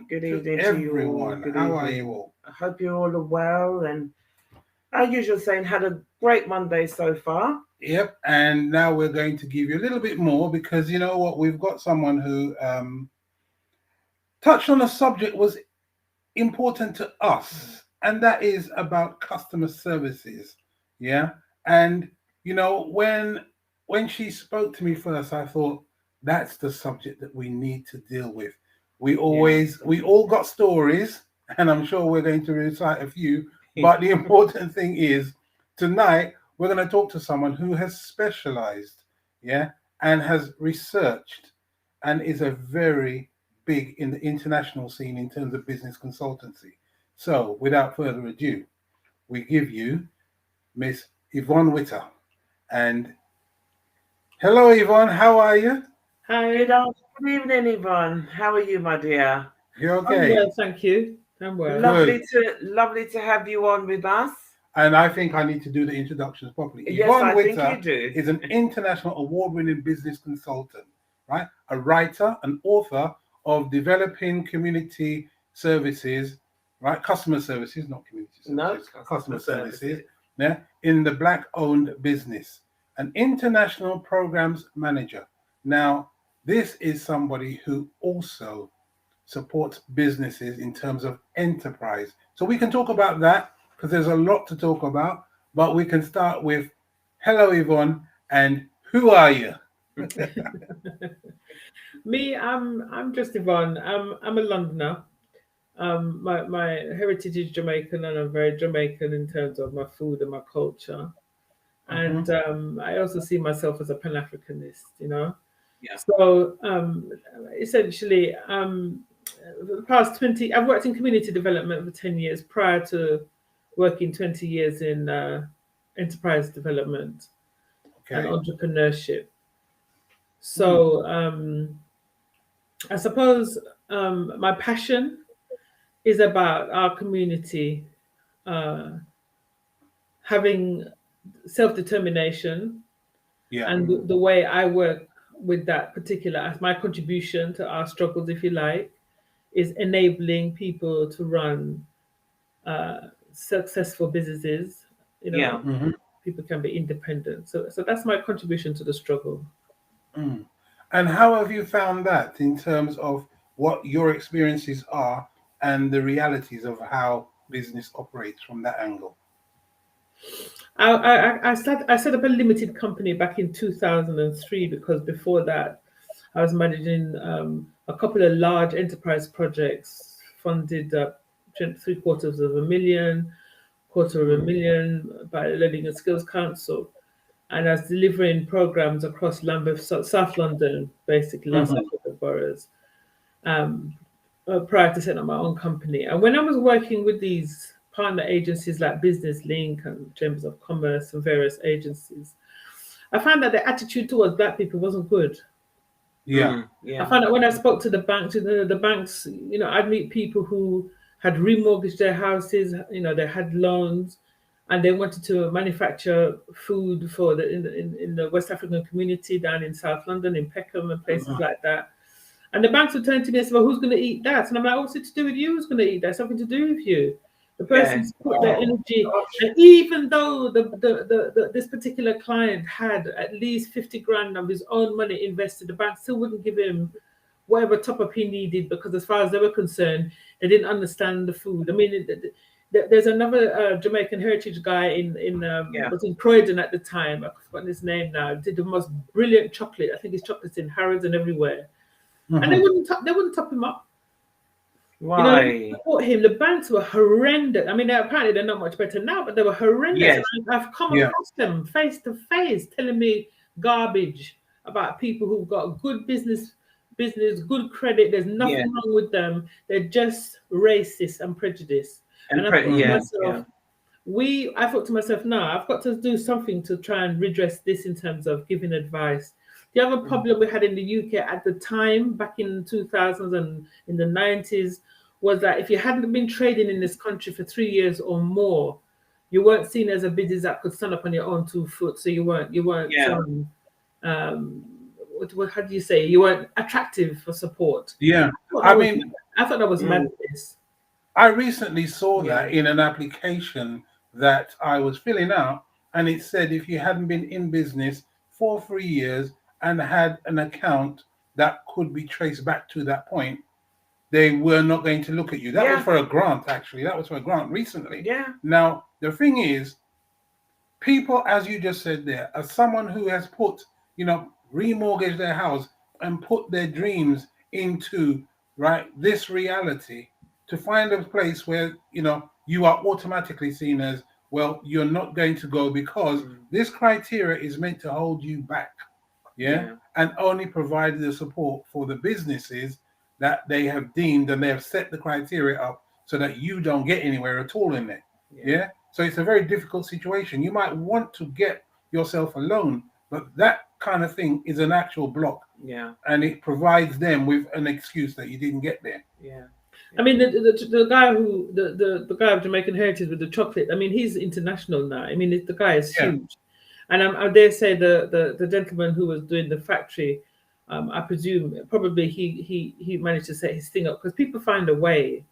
Good to evening to you all. everyone. Good How are evening. you all? I hope you're all well, and as usual, saying had a great Monday so far. Yep, and now we're going to give you a little bit more because you know what? We've got someone who touched on a subject was important to us, and that is about customer services. Yeah, and you know when she spoke to me first, I thought that's the subject that we need to deal with. We all got stories, and I'm sure we're going to recite a few. But the important thing is tonight we're going to talk to someone who has specialized, yeah, and has researched, and is a very big in the international scene in terms of business consultancy. So, without further ado, we give you Miss Yvonne Witter. And hello, Yvonne. How are you? Hi, Good evening, Yvonne. How are you, my dear? You're I'm okay. well, thank you. I'm well. Lovely to have you on with us. And I think I need to do the introductions properly. Yes, Yvonne I Witter think you do. is an international award-winning business consultant, right? A writer, an author of developing community services, right? Customer services, not community services. No, customer services. Yeah, in the Black-owned business, an international programs manager. Now, this is somebody who also supports businesses in terms of enterprise. So we can talk about that because there's a lot to talk about, but we can start with hello, Yvonne, and who are you? Me, I'm just Yvonne. I'm a Londoner. My heritage is Jamaican, and I'm very Jamaican in terms of my food and my culture. And I also see myself as a Pan-Africanist, you know. Yeah. So essentially, for the past 20, I've worked in community development for 10 years prior to working 20 years in enterprise development and entrepreneurship. So I suppose my passion is about our community having self-determination, and the way I work with that particular, as my contribution to our struggles, if you like, is enabling people to run successful businesses. You know, people can be independent. So that's my contribution to the struggle. And how have you found that in terms of what your experiences are and the realities of how business operates from that angle? I set up a limited company back in 2003 because before that I was managing a couple of large enterprise projects funded up $750,000, $250,000 by the Learning and Skills Council, and I was delivering programs across South London, basically South African boroughs, prior to setting up my own company. And when I was working with these partner agencies like Business Link and Chambers of Commerce and various agencies, I found that the attitude towards Black people wasn't good. I found that when I spoke to the banks, you know, I'd meet people who had remortgaged their houses, you know, they had loans, and they wanted to manufacture food for in the West African community down in South London, in Peckham and places like that. And the banks would turn to me and say, well, who's going to eat that? And I'm like, what's it to do with you? Who's going to eat that? Something to do with you. The person's put their energy, and even though this particular client had at least 50 grand of his own money invested, the bank still wouldn't give him whatever top up he needed, because as far as they were concerned, they didn't understand the food. I mean, there's another Jamaican heritage guy was in Croydon at the time. I've forgotten his name now. Did the most brilliant chocolate. I think his chocolate's in Harrods and everywhere, and they wouldn't top him up. Why? You know, support him. The banks were horrendous. I mean, apparently they're not much better now, but they were horrendous. Yes. And I've come across them face to face, telling me garbage about people who've got good business, good credit. There's nothing wrong with them. They're just racist and prejudiced. And I thought to myself, I thought to myself, no, I've got to do something to try and redress this in terms of giving advice. The other problem we had in the UK at the time, back in 2000s and in the 90s, was that if you hadn't been trading in this country for 3 years or more, you weren't seen as a business that could stand up on your own 2 feet. So you weren't. How do you say? You weren't attractive for support. I mean, I thought that was Mm. madness. I recently saw Yeah. that in an application that I was filling out, and it said if you hadn't been in business for 3 years and had an account that could be traced back to that point, they were not going to look at you. That was Yeah. for a grant, actually. That was for a grant recently. Yeah. Now, the thing is, people, as you just said there, as someone who has put, remortgaged their house and put their dreams into, right, this reality, to find a place where, you are automatically seen as, well, you're not going to go because this criteria is meant to hold you back. Yeah. And only provide the support for the businesses that they have deemed, and they have set the criteria up so that you don't get anywhere at all in there. Yeah. So it's a very difficult situation. You might want to get yourself a loan, but that kind of thing is an actual block. Yeah. And it provides them with an excuse that you didn't get there. Yeah. I mean, the guy who the guy of Jamaican heritage with the chocolate. I mean, he's international now. I mean, the guy is Yeah. huge, and I dare say the gentleman who was doing the factory, I presume probably he managed to set his thing up, because people find a way.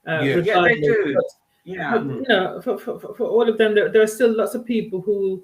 Yes. Yeah, they regardless. do. But, Yeah. you know, for all of them, there are still lots of people who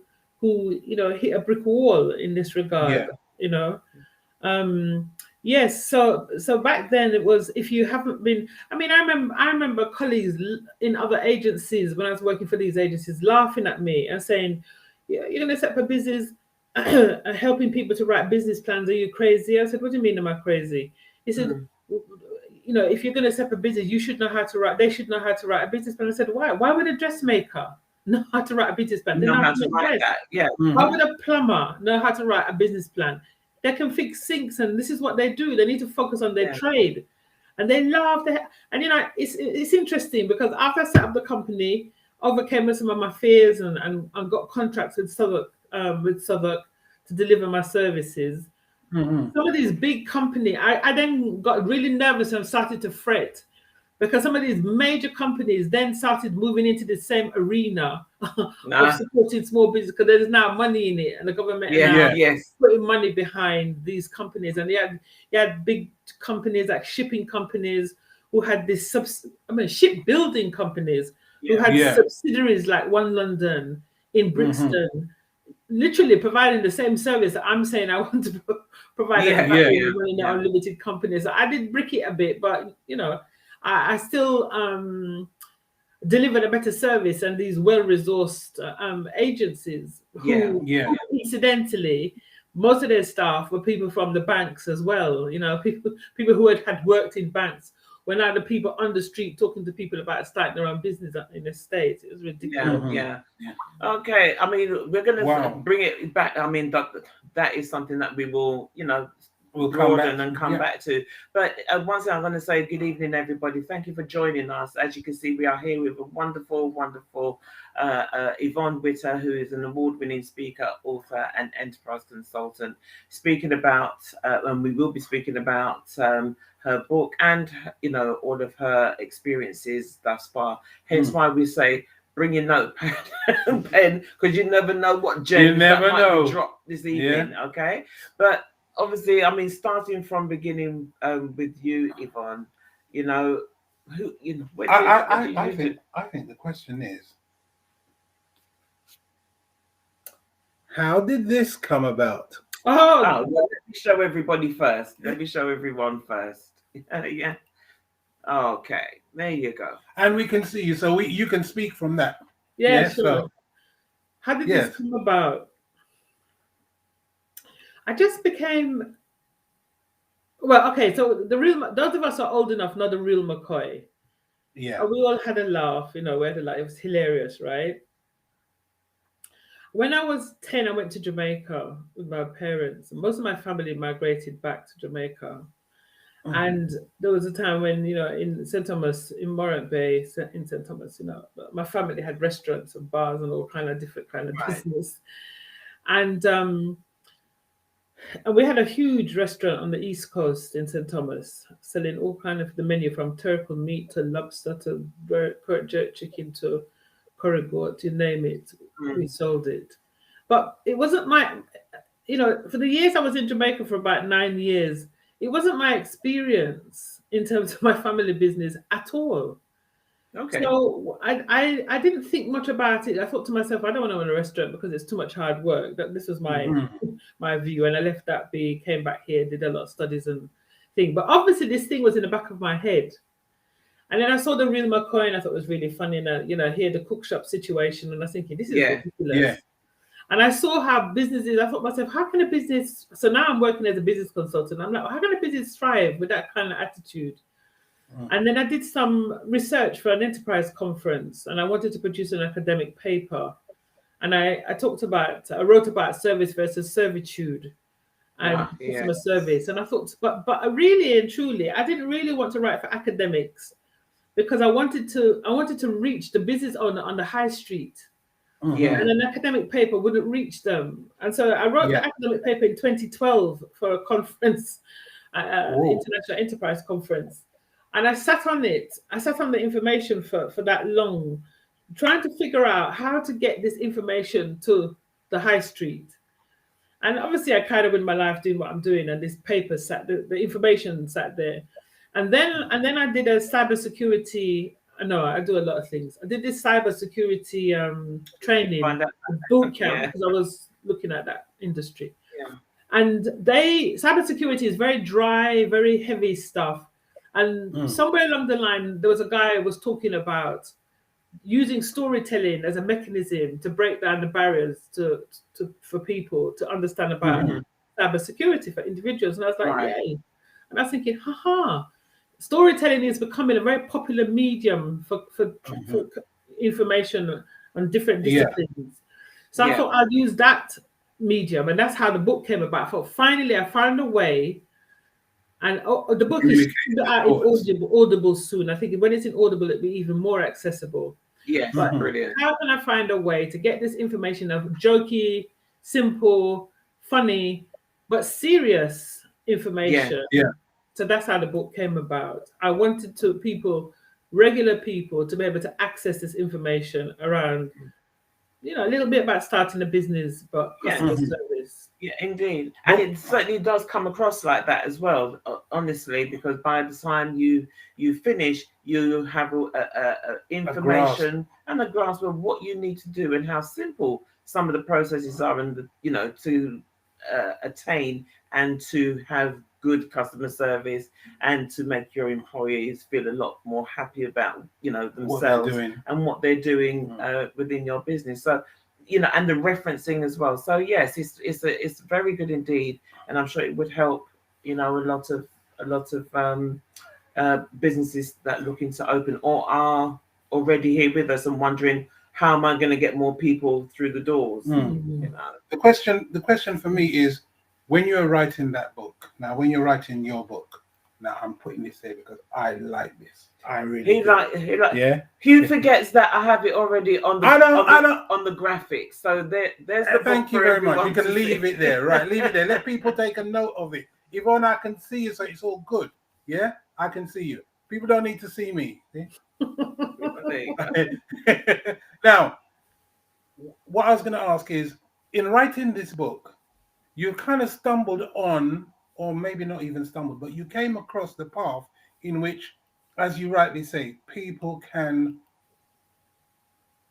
hit a brick wall in this regard. Yeah. You know. Yes, so back then it was, if you haven't been, I mean, I remember colleagues in other agencies when I was working for these agencies laughing at me and saying, "Yeah, you're going to set up a business, helping people to write business plans. Are you crazy?" I said, "What do you mean, am I crazy?" He said, "If you're going to set up a business, you should know how to write. They should know how to write a business plan." I said, "Why? Why would a dressmaker know how to write a business plan? They Know how to to make write dress. that. Yeah. Why would a plumber know how to write a business plan? They can fix sinks, and this is what they do. They need to focus on their trade." And they laughed. And it's interesting, because after I set up the company, overcame some of my fears and got contracts with Southwark to deliver my services. Some of these big companies, I then got really nervous and started to fret, because some of these major companies then started moving into the same arena of supporting small business, because there's now money in it, and the government putting money behind these companies. And you had big companies like shipping companies who had this shipbuilding companies who had subsidiaries like One London in Brixton, literally providing the same service that I'm saying I want to provide as running their unlimited companies. So I did brick it a bit, but I still delivered a better service than these well-resourced agencies who incidentally, most of their staff were people from the banks as well. People who had worked in banks were now the people on the street talking to people about starting their own business in the States. It was ridiculous. Yeah. Okay. I mean, we're going to bring it back. I mean, that is something that we will, we'll come back to. But once again, I'm going to say good evening, everybody. Thank you for joining us. As you can see, we are here with a wonderful, wonderful Yvonne Witter, who is an award-winning speaker, author, and enterprise consultant, speaking about, and we will be speaking about her book and, all of her experiences thus far. Hence why we say, bring your notepad and pen, because you never know what gems that might be dropped this evening. Okay, but obviously, I mean, starting from beginning with you, Yvonne, I think the question is, how did this come about? Well, let me show everybody first. Let me show everyone first. Yeah. Okay, there you go. And we can see you, so you can speak from that. Yeah, sure. So, how did this come about? I just became... Well, okay, so those of us are old enough, not the real McCoy. Yeah. We all had a laugh, we had a laugh. It was hilarious, right? When I was 10, I went to Jamaica with my parents. Most of my family migrated back to Jamaica. And there was a time when, in St. Thomas, in Morant Bay, in St. Thomas, my family had restaurants and bars and all kind of different kind of business. And we had a huge restaurant on the East Coast in St. Thomas, selling all kind of the menu, from turtle meat to lobster to jerk chicken to curry goat, you name it. We sold it. But it wasn't my, for the years I was in Jamaica for about 9 years, it wasn't my experience in terms of my family business at all. Okay. So I didn't think much about it. I thought to myself, I don't want to run a restaurant because it's too much hard work. That this was my my view, and I left that be. Came back here, did a lot of studies and thing. But obviously, this thing was in the back of my head. And then I saw the real McCoy, and I thought it was really funny. And here the cook shop situation, and I was thinking, this is ridiculous. Yeah. And I saw how businesses. I thought to myself, how can a business? So now I'm working as a business consultant. I'm like, how can a business thrive with that kind of attitude? And then I did some research for an enterprise conference, and I wanted to produce an academic paper. And I wrote about service versus servitude and customer service. And I thought, but really and truly, I didn't really want to write for academics because I wanted to reach the business owner on the high street. Yeah. And an academic paper wouldn't reach them. And so I wrote the academic paper in 2012 for a conference, International Enterprise Conference. And I sat on it. I sat on the information for that long, trying to figure out how to get this information to the high street. And obviously, I carried on with my life doing what I'm doing, and this paper the information sat there. And then I did a cybersecurity. No, I do a lot of things. I did this cybersecurity training boot camp because I was looking at that industry. Yeah. And cybersecurity is very dry, very heavy stuff. And somewhere along the line, there was a guy who was talking about using storytelling as a mechanism to break down the barriers for people to understand about cybersecurity for individuals. And I was like, yay. And I was thinking, storytelling is becoming a very popular medium for information on different disciplines. So I thought I'd use that medium. And that's how the book came about. I thought, finally, I found a way. And the book is out in Audible soon. I think when it's in Audible, it'll be even more accessible. Yes, brilliant. How can I find a way to get this information of jokey, simple, funny, but serious information? Yeah. So that's how the book came about. I wanted regular people, to be able to access this information around, a little bit about starting a business, but customer service. Yeah, indeed. And it certainly does come across like that as well, honestly, because by the time you finish, you have information and a grasp of what you need to do and how simple some of the processes are, and to attain and to have good customer service and to make your employees feel a lot more happy about themselves and what they're doing within your business. So and the referencing as well. So yes, it's very good indeed, and I'm sure it would help a lot of businesses that are looking to open or are already here with us and wondering, how am I going to get more people through the doors? The question for me is, when you're writing that book, when you're writing your book, I'm putting this there because I like this. I really do. Hugh forgets that I have it already on the on the graphics. So there's the thank you very much. You can leave it there, right? Leave it there. Let people take a note of it. Yvonne, I can see you, so it's all good. Yeah, I can see you. People don't need to see me. Now, what I was going to ask is, in writing this book, you kind of stumbled on, or maybe not even stumbled, but you came across the path in which, as you rightly say, people can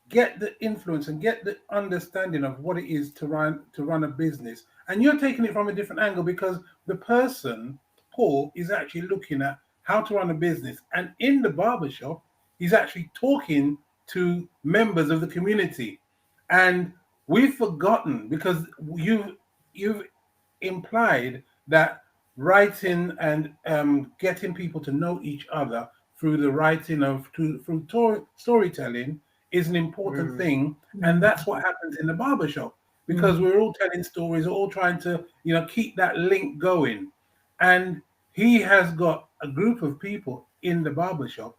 get the influence and get the understanding of what it is to run a business. And you're taking it from a different angle, because the person, Paul, is actually looking at how to run a business. And in the barbershop, he's actually talking to members of the community. And we've forgotten, because you've implied that writing and getting people to know each other through the writing through storytelling is an important thing. And that's what happens in the barbershop, because we're all telling stories, we're all trying to keep that link going. And he has got a group of people in the barbershop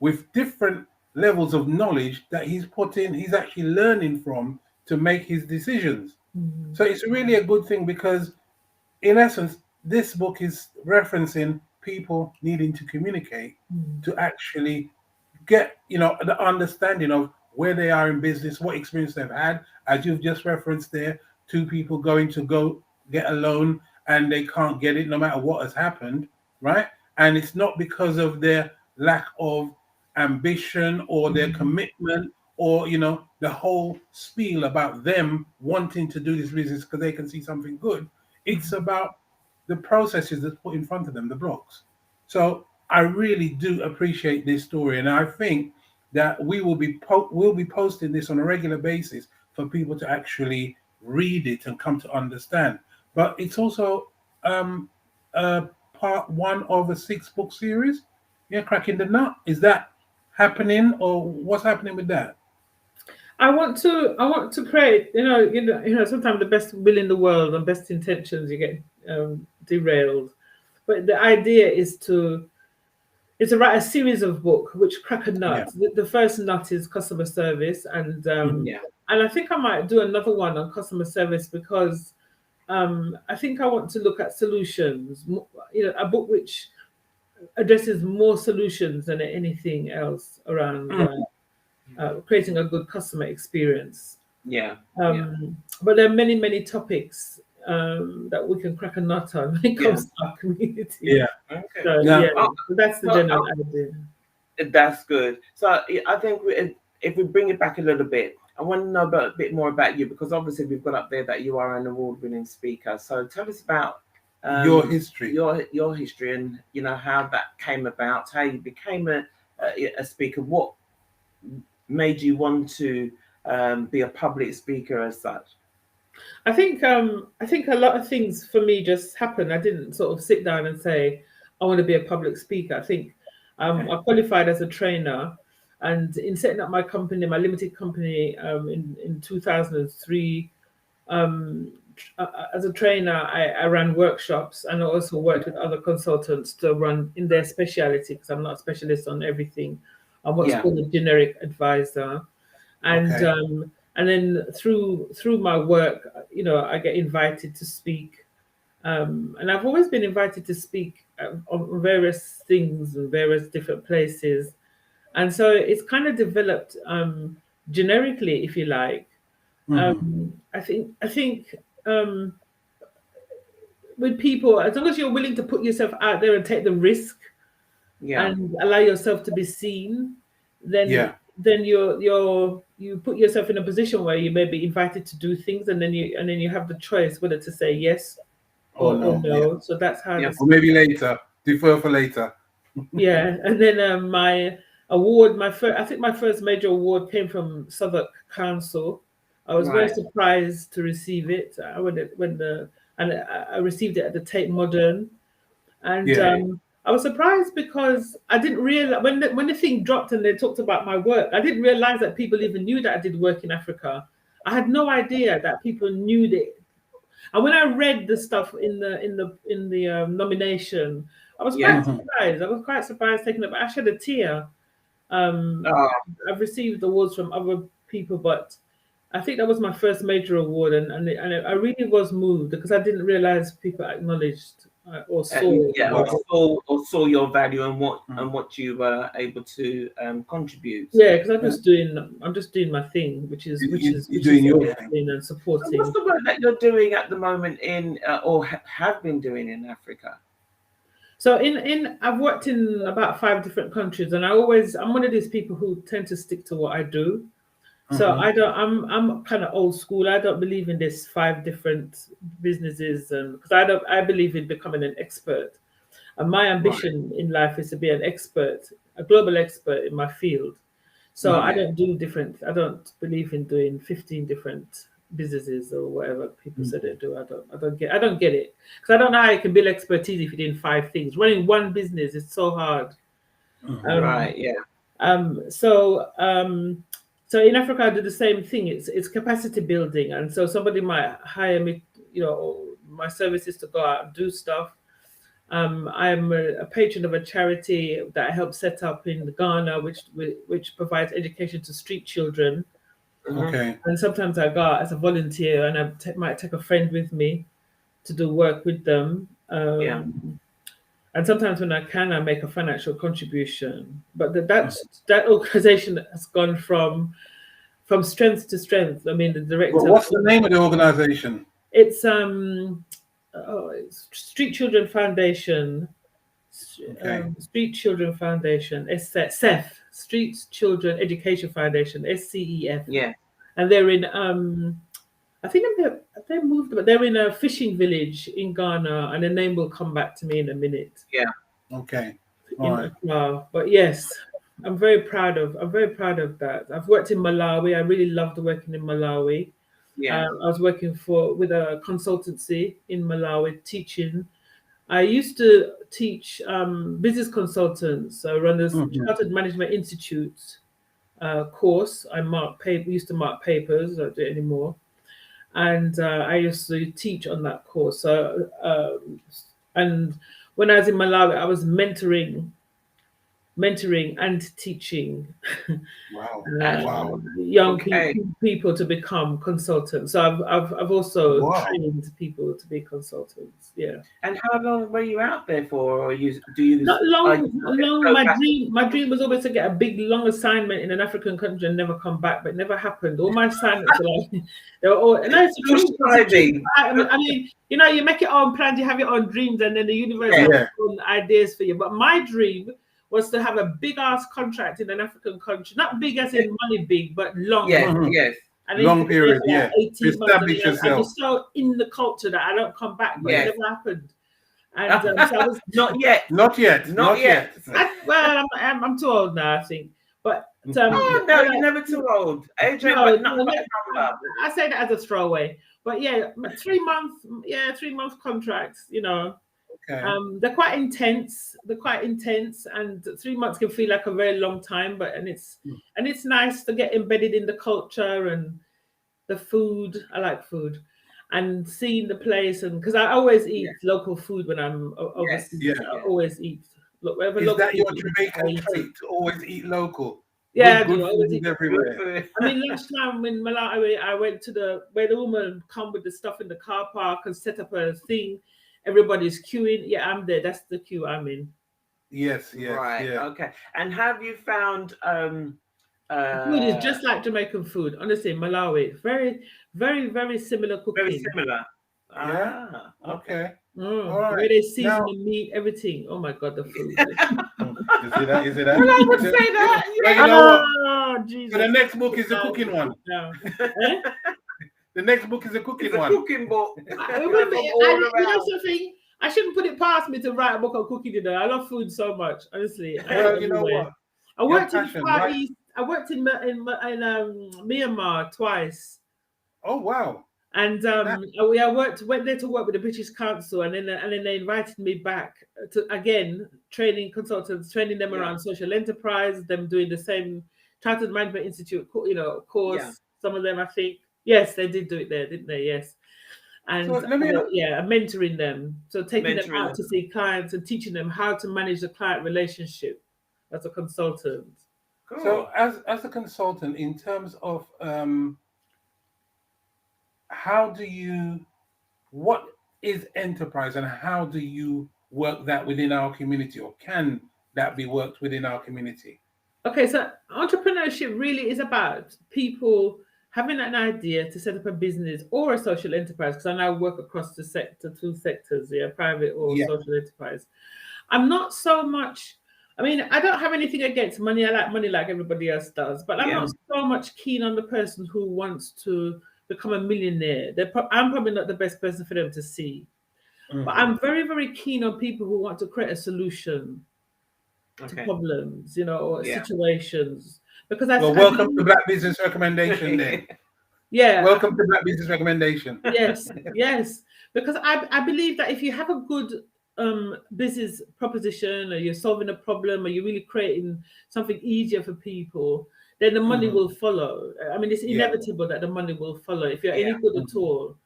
with different levels of knowledge that he's actually learning from to make his decisions. So it's really a good thing, because in essence, this book is referencing people needing to communicate to actually get the understanding of where they are in business, what experience they've had, as you've just referenced there, two people going to go get a loan and they can't get it no matter what has happened, right? and it's not because of their lack of ambition or their commitment, or the whole spiel about them wanting to do this business because they can see something good. It's about the processes that's put in front of them, the blocks. So I really do appreciate this story, and I think that we'll be posting this on a regular basis for people to actually read it and come to understand. But it's also part one of a 6-book series. Yeah, Cracking the Nut. Is that happening, or what's happening with that? I want to create. Sometimes the best will in the world and best intentions you get derailed, but the idea is to write a series of books which crack a nut. Yeah. The first nut is customer service, and I think I might do another one on customer service because I think I want to look at solutions. A book which addresses more solutions than anything else around creating a good customer experience. But there are many, many topics that we can crack a nut on when it comes to our community. Yeah. Okay. So, that's the general idea. That's good. So I think if we bring it back a little bit, I want to know a bit more about you, because obviously we've got up there that you are an award-winning speaker. So tell us about your history, your history, and how that came about, how you became a speaker, what made you want to be a public speaker as such. I think a lot of things for me just happened. I didn't sort of sit down and say I want to be a public speaker. I think I qualified as a trainer, and in setting up my company, my limited company, in 2003, as a trainer, I ran workshops, and I also worked with other consultants to run in their speciality, because I'm not a specialist on everything. I'm what's called a generic advisor, and then through my work, I get invited to speak, and I've always been invited to speak on various things in various different places, and so it's kind of developed generically, if you like. I think with people, as long as you're willing to put yourself out there and take the risk, and allow yourself to be seen, then you put yourself in a position where you may be invited to do things, and then you have the choice whether to say yes or no. Yeah. So that's how. Or maybe later, defer for later. And then my award, my first major award came from Southwark Council. I was very surprised to receive it I received it at the Tate Modern, and I was surprised because I didn't realize when the thing dropped and they talked about my work, I didn't realize that people even knew that I did work in Africa. I had no idea that people knew that. And when I read the stuff in the nomination, I was quite surprised. I was quite surprised, taken aback. I shed a tear. I've received awards from other people, but I think that was my first major award, and I really was moved because I didn't realize people acknowledged or saw saw your value and what you were able to contribute. Yeah, because I'm just doing my thing, which is doing your thing and supporting. So what's the work that you're doing at the moment in or have been doing in Africa? So I've worked in about 5 different countries, and I'm one of these people who tend to stick to what I do. So I'm kind of old school. I don't believe in this 5 different businesses, and because I believe in becoming an expert. And my ambition in life is to be an expert, a global expert in my field. So I don't believe in doing 15 different businesses or whatever people say they do. I don't get it, because I don't know how you can build expertise if you're doing 5 things. Running one business is so hard. So in Africa, I do the same thing. It's capacity building, and so somebody might hire me, my services to go out and do stuff. I'm a patron of a charity that I helped set up in Ghana, which provides education to street children. Okay. And sometimes I go out as a volunteer, and I might take a friend with me to do work with them. And sometimes when I can, I make a financial contribution. But that organization has gone from strength to strength. I mean, the director. Well, what's the name of the organization? It's Street Children Foundation. Okay. Street Children Foundation, SEF, Street Children Education Foundation, SCEF. Yeah. And they're in I think they moved, but they're in a fishing village in Ghana, and the name will come back to me in a minute. Yeah. Okay. All right. But yes, I'm very proud of that. I've worked in Malawi. I really loved working in Malawi. Yeah. I was working with a consultancy in Malawi teaching. I used to teach business consultants. I run this Chartered Management Institute course. Used to mark papers. I don't do it anymore. And I used to teach on that course. So, and when I was in Malawi, I was mentoring and teaching Wow. young people to become consultants. So I've also trained people to be consultants. Yeah. And how long were you out there for? Or do you? Not long. My dream was always to get a big long assignment in an African country and never come back, but it never happened. All my assignments were like they were all. And I mean, you know, you make your own plans, you have your own dreams, and then the universe has its own ideas for you. But my dream was to have a big ass contract in an African country, not big as in money big, but long. Yes. And long period, 18 months. Establish yourself. I'm just so in the culture that I don't come back, but it never happened. And so I was not yet. I'm too old now, I think. But no, you're never too old. AJ, I say that as a throwaway. But 3 month contracts, you know. Okay. They're quite intense. And 3 months can feel like a very long time. And it's nice to get embedded in the culture and the food. I like food, and seeing the place, and because I always eat local food when I'm overseas. I always eat. Is that your Jamaican trait to always eat local? Yeah, good food everywhere. I mean, lunchtime in Malawi, I went to where the woman come with the stuff in the car park and set up a thing. Everybody's queuing. Yeah, I'm there. That's the queue I'm in. Yes. Right. Yeah. Okay. And have you found food is just like Jamaican food? Honestly, Malawi, very, very, very similar cooking. Very similar. Yeah. Okay. All right. Where they season the meat, everything. Oh my God, the food. Is it that? Well, I would say that. Yeah. You know what? Jesus. So the next book is the cooking one. No. The next book is a cooking one. Cooking book. You know something? I shouldn't put it past me to write a book on cooking. You know, I love food so much. Honestly, you know what? I worked in Far East. I worked in Myanmar twice. Oh wow! And went there to work with the British Council, and then they invited me back to again training consultants, training them around social enterprise, them doing the same Chartered Management Institute, course. Yeah. Some of them, I think. Yes, they did do it there, didn't they? Yes. And so mentoring them. So taking them out to see clients and teaching them how to manage the client relationship as a consultant. Cool. So as a consultant, in terms of what is enterprise and how do you work that within our community, or can that be worked within our community? Okay, so entrepreneurship really is about people having an idea to set up a business or a social enterprise, because I now work across the two sectors, private or social enterprise. I'm not so much, I mean, I don't have anything against money. I like money like everybody else does, but I'm not so much keen on the person who wants to become a millionaire. I'm probably not the best person for them to see. Mm-hmm. But I'm very, very keen on people who want to create a solution to problems, or situations. Because welcome to Black Business Recommendation then. Yeah. Welcome to Black Business Recommendation. Yes. Because I believe that if you have a good business proposition, or you're solving a problem, or you're really creating something easier for people, then the money will follow. I mean, it's inevitable that the money will follow if you're any good at all.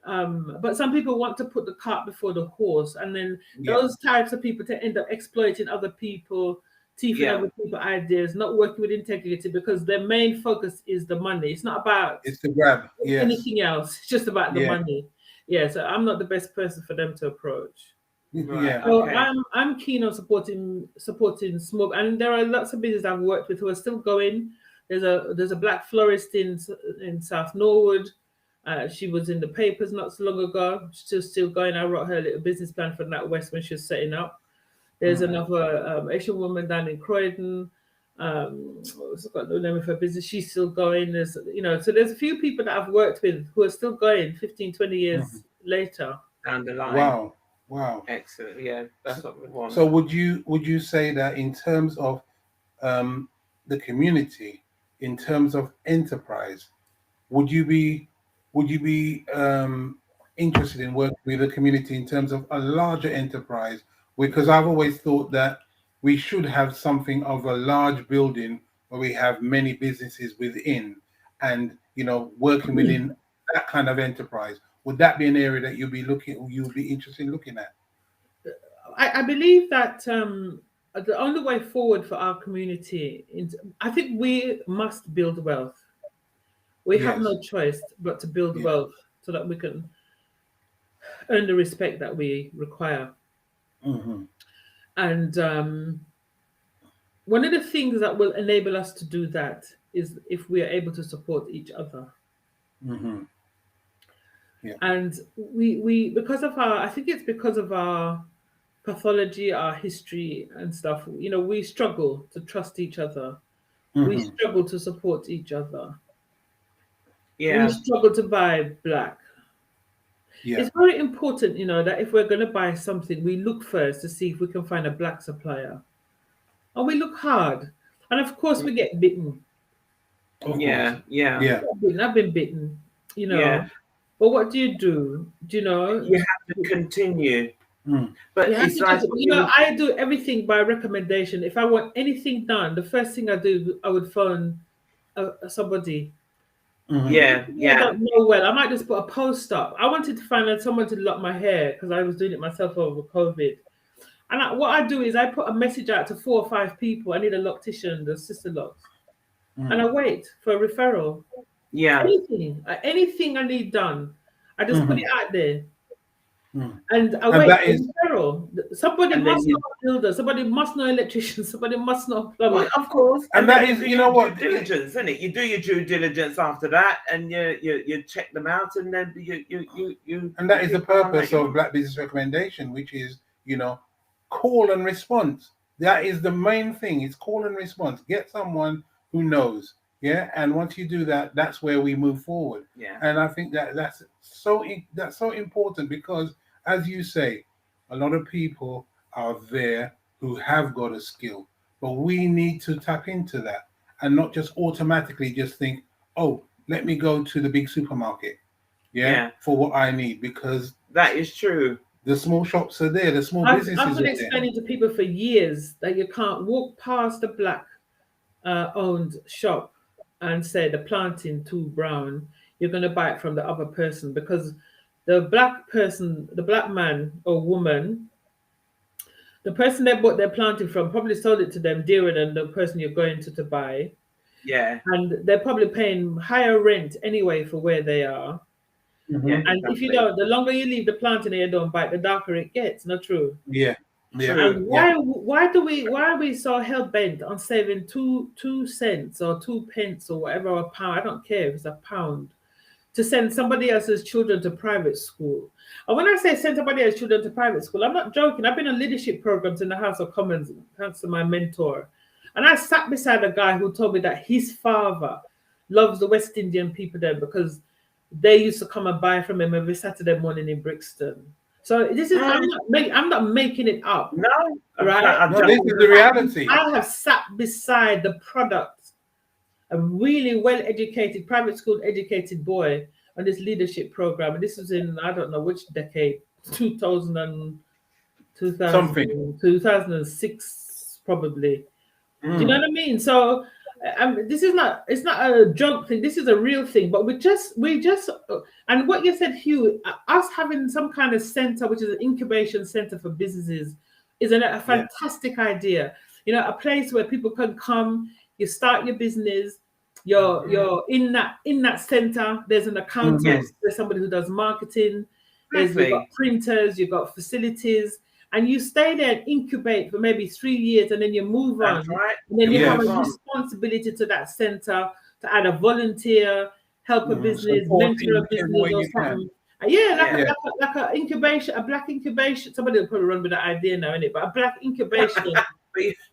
But some people want to put the cart before the horse, and then those types of people to end up exploiting other people, teething other people's ideas, not working with integrity, because their main focus is the money. It's not about the grab. Anything else. It's just about the money. Yeah, so I'm not the best person for them to approach. Right. So I'm keen on supporting small, and there are lots of businesses I've worked with who are still going. There's a black florist in South Norwood. She was in the papers not so long ago. She's still going. I wrote her a little business plan for NatWest when she was setting up. There's another Asian woman down in Croydon. What's got the name of her business? She's still going. There's, so there's a few people that I've worked with who are still going 15, 20 years later. Down the line. Wow. Excellent. Yeah, that's what we want. So would you say that in terms of the community, in terms of enterprise, would you be interested in working with the community in terms of a larger enterprise? Because I've always thought that we should have something of a large building where we have many businesses within, and working within that kind of enterprise. Would that be an area that you'd be interested in looking at? I believe that the only way forward for our community is, I think we must build wealth. We have no choice but to build wealth so that we can earn the respect that we require. And one of the things that will enable us to do that is if we are able to support each other. And we because of our, I think it's because of our pathology, our history and stuff, we struggle to trust each other. We struggle to support each other. We struggle to buy black. It's very important, that if we're going to buy something, we look first to see if we can find a black supplier. And we look hard. And of course, we get bitten. I've been bitten, But what do? You have to continue. But it's like, I do everything by recommendation. If I want anything done, the first thing I do, I would phone somebody. I don't know well. I might just put a post up. I wanted to find someone to lock my hair because I was doing it myself over COVID. And what I do is I put a message out to 4 or 5 people. I need a loctician, the sister locks, and I wait for a referral. Anything I need done, I just put it out there. And I wait for referral. Somebody must know a builder, somebody must know electrician, somebody must know a plumber. Well, of course. And that is, what, due diligence, isn't it? You do your due diligence after that, and you check them out, and then you. And that is the purpose of Black Business Recommendation, which is, call and response. That is the main thing. It's call and response. Get someone who knows. Yeah, and once you do that, that's where we move forward. Yeah, and I think that's so important because, as you say, a lot of people are there who have got a skill, but we need to tap into that and not just automatically just think, oh, let me go to the big supermarket, for what I need, because that is true. The small shops are there, the small businesses are there. I've been explaining to people for years that you can't walk past a black owned shop and say the planting too brown, you're going to buy it from the other person, because the black person, the black man or woman, the person they bought their planting from probably sold it to them dearer than the person you're going to buy. Yeah. And they're probably paying higher rent anyway for where they are. Yeah, and if you don't, the longer you leave the planting and you don't buy it, the darker it gets. Not true? Yeah. And why are we so hell bent on saving 2 cents or 2 pence or whatever, a pound? I don't care if it's a pound, to send somebody else's children to private school. And when I say send somebody else's children to private school, I'm not joking. I've been on leadership programs in the House of Commons, thanks to my mentor. And I sat beside a guy who told me that his father loves the West Indian people there because they used to come and buy from him every Saturday morning in Brixton. So this is, I'm not making it up. No, right? No, this is the reality. I have sat beside the product, a really well-educated, private school educated boy on this leadership program. And this was in, I don't know which decade, 2006 probably. Do you know what I mean? So this is not, it's not a joke thing. This is a real thing. But we just, and what you said, Hugh, us having some kind of center, which is an incubation center for businesses, is a fantastic idea. A place where people can come, you start your business, you're in that center. There's an accountant, there's somebody who does marketing, you've got printers, you've got facilities. And you stay there and incubate for maybe 3 years, and then you move on. Right. And then you have a responsibility to that center to add a volunteer, help a business, mentor a business or something. Like a incubation, a black incubation. Somebody will probably run with that idea now, innit? But a black incubation.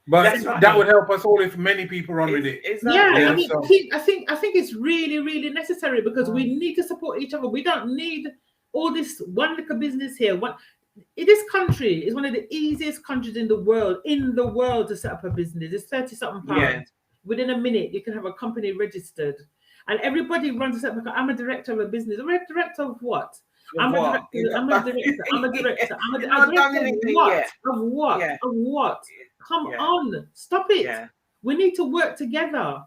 But that would help us all if many people run with it. Exactly. I mean, I think it's really, really necessary because we need to support each other. We don't need all this one little business here. This country is one of the easiest countries in the world to set up a business. It's 30-something pounds. Yeah. Within a minute, you can have a company registered. And everybody runs a separate. I'm a director of a business. I'm a director of what? I'm a director. I'm a director. Of what? Of what? Come on, stop it. Yeah. We need to work together.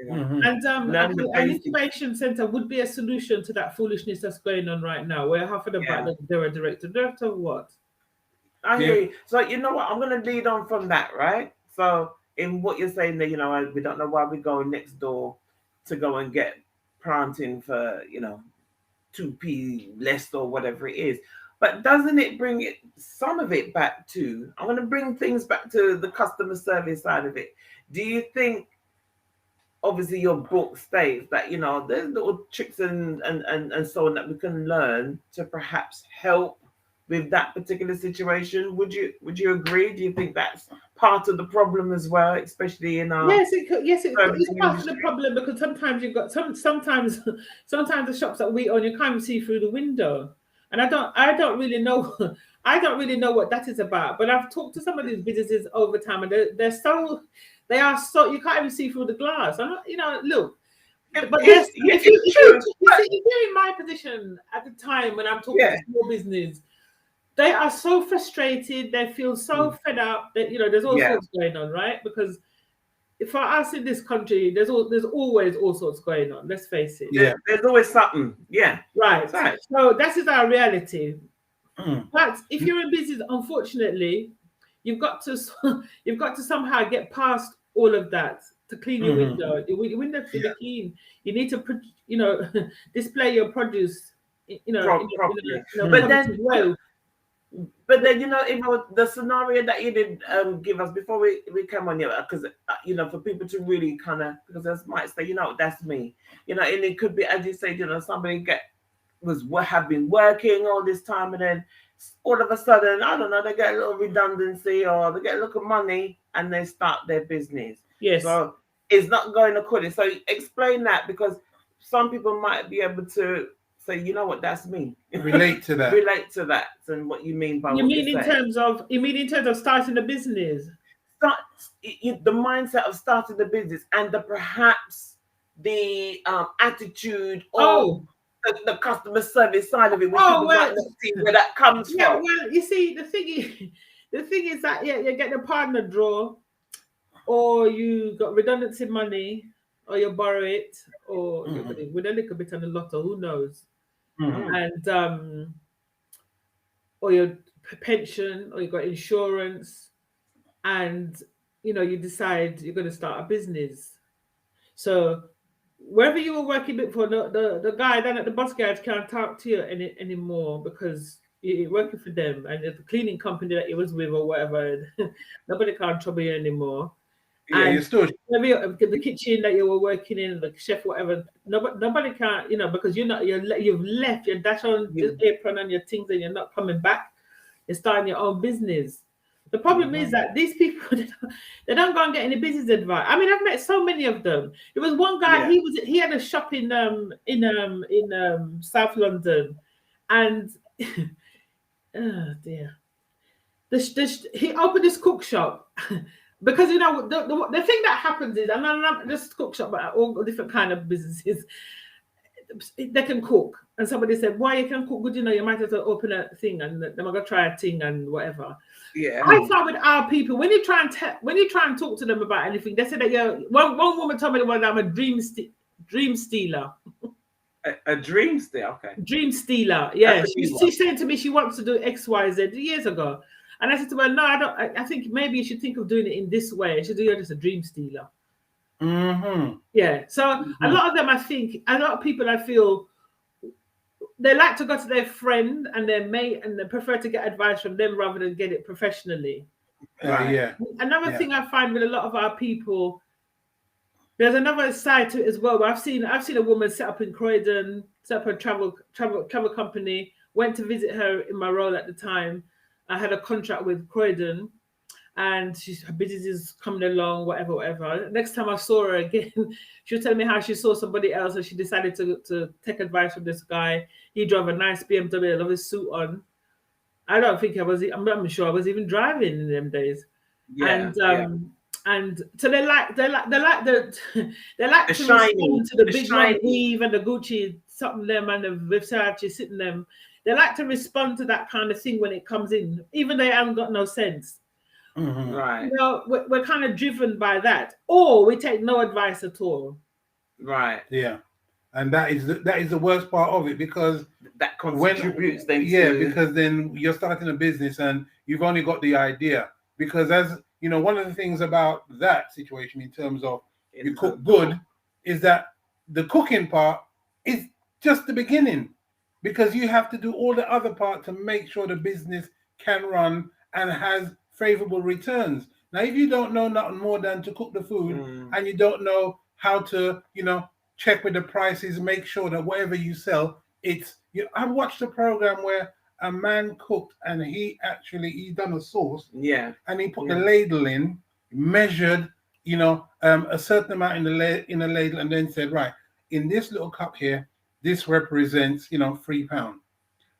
And an incubation center would be a solution to that foolishness that's going on right now, where half of the battle they're a director. Director of what? I hear you. So you know what? I'm going to lead on from that, right? So in what you're saying there, we don't know why we're going next door to go and get planting for 2p less or whatever it is. But doesn't it bring some of it back to, I'm going to bring things back to the customer service side of it. Do you think, obviously your book states that, there's little tricks and so on that we can learn to perhaps help with that particular situation? Would you agree? Do you think that's part of the problem as well, especially in our yes, it's part of the problem, because sometimes you've got sometimes the shops that we own, you can't even see through the window, and I don't really know what that is about. But I've talked to some of these businesses over time, and they are so you can't even see through the glass. I'm not, look. But if you're in my position at the time when I'm talking to small business, they are so frustrated. They feel so fed up that there's all sorts going on, right? Because for us in this country, there's always all sorts going on. Let's face it. Yeah, there's always something. Yeah, right. So that is our reality. But if you're in business, unfortunately, you've got to somehow get past all of that to clean your window. Your window to be clean. You need to display your produce. But then, the scenario that you did give us before we came on here, because for people to really kind of, because they might say, that's me, and it could be, as you say, somebody have been working all this time, and then all of a sudden, I don't know, they get a little redundancy or they get a little money and they start their business. Yes. So it's not going according. So explain that, because some people might be able to say, that's me. Relate to that. Relate to that, and what you mean by in terms of starting a business. The mindset of starting the business, and perhaps the attitude of the customer service side of it, which people might not see where that comes from. Well, you see, the thing is that you get the partner draw, or you got redundancy money, or you borrow it, or you with a little bit on the lotto, who knows? And or your pension, or you got insurance, and you decide you're going to start a business. So wherever you were working before, the guy down at the bus garage can't talk to you anymore, because you're working for them, and the cleaning company that you was with or whatever, nobody can't trouble you anymmore. Yeah, and you're still the kitchen that you were working in, the chef, whatever. Nobody can't, because you've left. You dash on the apron and your things, and you're not coming back. You're starting your own business. The problem is that these people, they don't go and get any business advice. I mean, I've met so many of them. There was one guy. He had a shop in South London, and oh dear, he opened this cook shop. Because the thing that happens is, and I'm not just cook shop, but all different kind of businesses, they can cook. And somebody said, "Why you can cook good? You might as well open a thing, and they're gonna try a thing and whatever." Yeah. I find with our people, when you try and talk to them about anything, they say that one woman told me that I'm a dream stealer. A dream stealer, okay. Dream stealer, yeah. She said to me she wants to do XYZ years ago. And I said to her, no, I don't. I think maybe you should think of doing it in this way. You should do you're just a dream stealer. Yeah. So a lot of them, I think, a lot of people, I feel, they like to go to their friend and their mate, and they prefer to get advice from them rather than get it professionally. Yeah. Another thing I find with a lot of our people, There's another side to it as well. I've seen a woman set up in Croydon, set up a travel company. Went to visit her in my role at the time. I had a contract with Croydon, and her business is coming along, whatever. Next time I saw her again, she was telling me how she saw somebody else, and she decided to take advice from this guy. He drove a nice BMW, I love his suit on. I don't think I'm not sure I was even driving in them days. Yeah, and so they like to shiny, respond to the big shiny. long Eve and the Gucci something them and the Versace sitting them. They like to respond to that kind of thing when it comes in, even they haven't got no sense. Mm-hmm. Right. You know, we're kind of driven by that, or we take no advice at all. Right. Yeah, and that is the worst part of it, because that contributes them. Because then you're starting a business and you've only got the idea. Because, as you know, one of the things about that situation in terms of you cook good is that the cooking part is just the beginning, because you have to do all the other part to make sure the business can run and has favorable returns. Now, if you don't know nothing more than to cook the food and you don't know how to, check with the prices, make sure that whatever you sell, I watched a program where a man cooked and he done a sauce. Yeah. And he put the ladle in, measured, a certain amount in the ladle, and then said, right, in this little cup here, this represents, £3.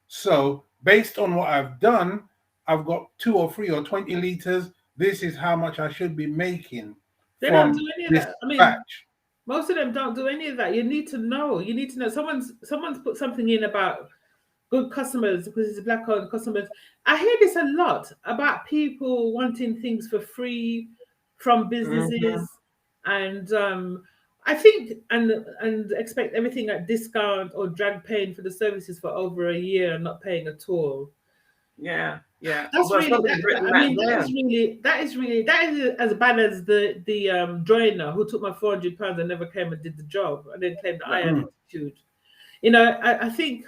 So based on what I've done, I've got 2 or 3 or 20 liters. This is how much I should be making. They don't do any of that. I mean, batch. Most of them don't do any of that. You need to know. Someone's put something in about good customers because it's black-owned customers. I hear this a lot about people wanting things for free from businesses, and I think and expect everything at discount or drag paying for the services for over a year and not paying at all. Yeah. That is as bad as the joiner who took my £400 and never came and did the job and then claimed that I had attitude. I think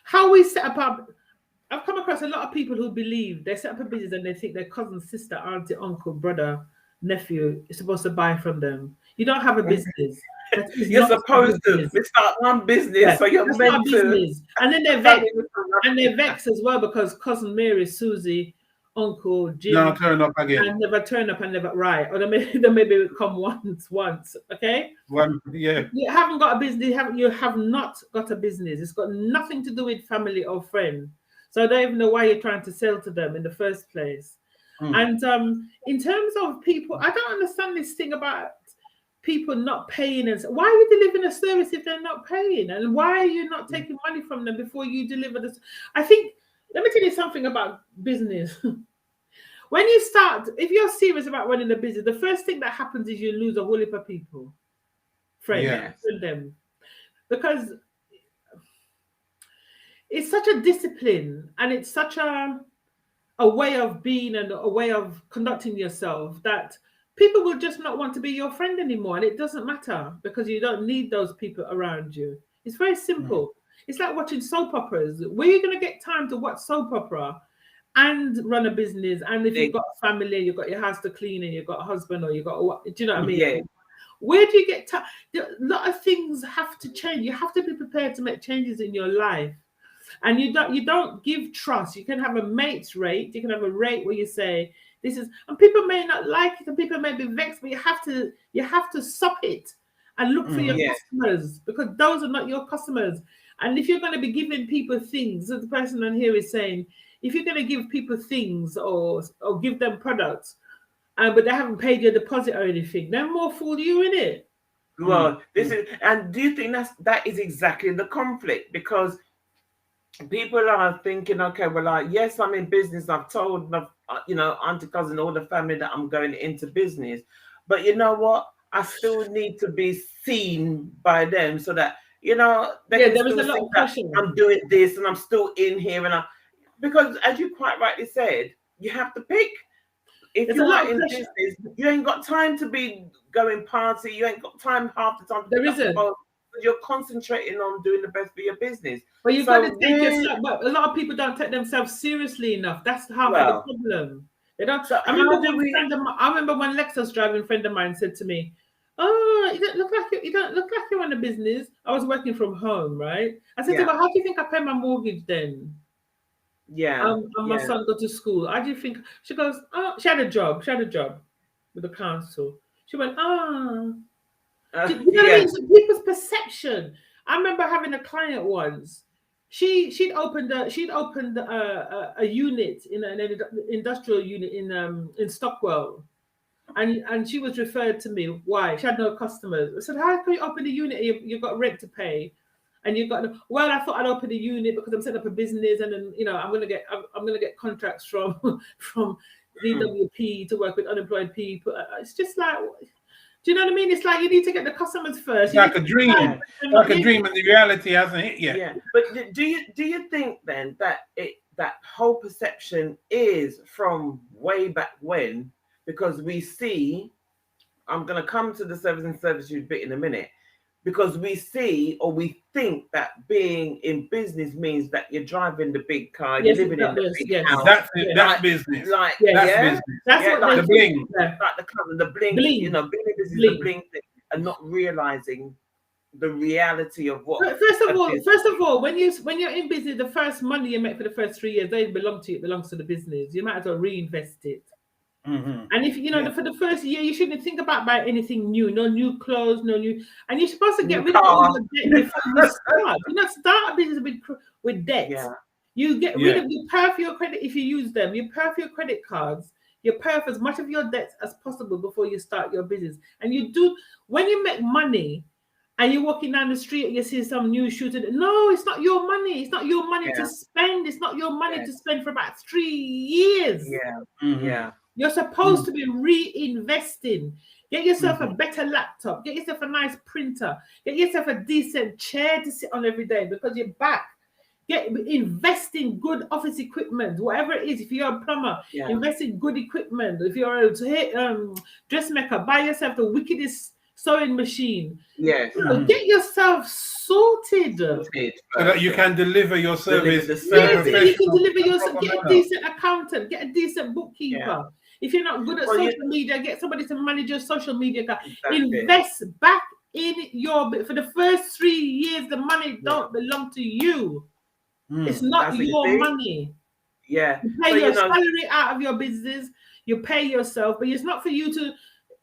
how we set up I've come across a lot of people who believe they set up a business and they think their cousin, sister, auntie, uncle, brother, nephew is supposed to buy from them. You don't have a business. You're supposed to start one business, so you're meant to. Business. And then they're vexed as well because cousin Mary, Susie, uncle Jim turn up again and never turn up and never or they maybe come once. Okay. You haven't got a business. You have not got a business. It's got nothing to do with family or friend. So I don't even know why you're trying to sell to them in the first place. And in terms of people, I don't understand this thing about people not paying. And why are you delivering a service if they're not paying? And why are you not taking money from them before you deliver this? I think, let me tell you something about business. When you start, if you're serious about running a business, the first thing that happens is you lose a whole heap of people. Friends, them. Because it's such a discipline and it's such a way of being and a way of conducting yourself that people will just not want to be your friend anymore. And it doesn't matter because you don't need those people around you. It's very simple. It's like watching soap operas. Where are you going to get time to watch soap opera and run a business? And if you've got a family, you've got your house to clean and you've got a husband or you've got do you know what I mean? Yeah. Where do you get time? A lot of things have to change. You have to be prepared to make changes in your life. And you don't give trust. You can have a mate's rate. You can have a rate where you say this is, and people may not like it, and people may be vexed, but you have to suck it and look for your customers because those are not your customers. And if you're going to be giving people things, as the person on here is saying, if you're going to give people things or give them products, but they haven't paid your deposit or anything, they're more fool you in it. Well, this is, and do you think that is exactly the conflict? Because people are thinking, okay, well, yes, I'm in business. I've told my, auntie, cousin, all the family that I'm going into business. But you know what? I still need to be seen by them so that, they can still think that I'm doing this and I'm still in here. Because as you quite rightly said, you have to pick. If you are in business, you ain't got time to be going party. You ain't got time half the time. There isn't. You're concentrating on doing the best for your business. But you've got to take yourself. But a lot of people don't take themselves seriously enough. That's half of the problem. They don't. So I remember how do we? I remember when Lexus driving friend of mine said to me, "Oh, you don't look like you run a business." I was working from home, right? I said to her, "Well, how do you think I pay my mortgage then?" Yeah. And my son go to school. How do you think? She goes, "Oh, she had a job. She had a job with the council." She went, "Ah." Do you know what I Yeah. mean? So people's perception. I remember having a client once. She'd opened a unit in an industrial unit in Stockwell, and she was referred to me. Why? She had no customers. I said, "How can you open a unit? You've got rent to pay, and you've got well. I thought I'd open a unit because I'm setting up a business, and then I'm gonna get contracts from from DWP to work with unemployed people. It's just like." Do you know what I mean? It's like you need to get the customers first. It's like a dream, and the reality hasn't hit yet. Yeah, but do you think then that that whole perception is from way back when? Because we see, I'm going to come to the service and servitude bit in a minute. Because we see or we think that being in business means that you're driving the big car, you're living in the big house. That's business. Like that's business. That's what like the bling. Like the bling. Being in business is the bling thing, and not realizing the reality of what. First of all, when you're in business, the first money you make for the first 3 years, they belong to you. It belongs to the business. You might as well reinvest it. Mm-hmm. And if for the first year, you shouldn't think about buying anything new, no new clothes, no new. And you're supposed to get rid of all your debt before you start. You not start a business with debt. Yeah. You get rid of, you pay for your credit if you use them. You pay for your credit cards. You pay off as much of your debts as possible before you start your business. And you do when you make money. And you're walking down the street and you see some new shooter. No, it's not your money. It's not your money to spend. It's not your money to spend for about 3 years. Yeah. Mm-hmm. Yeah. You're supposed to be reinvesting. Get yourself a better laptop. Get yourself a nice printer. Get yourself a decent chair to sit on every day because you're back. Invest in good office equipment, whatever it is. If you're a plumber, invest in good equipment. If you're a dressmaker, buy yourself the wickedest sewing machine. Yes. Get yourself sorted. So that you can deliver your service. Yes, you can deliver yourself. Get a decent accountant. Get a decent bookkeeper. Yeah. If you're not good at social media, get somebody to manage your social media. Invest back in for the first 3 years. The money don't belong to you. It's not your money. Yeah. You pay your salary out of your business. You pay yourself, but it's not for you to.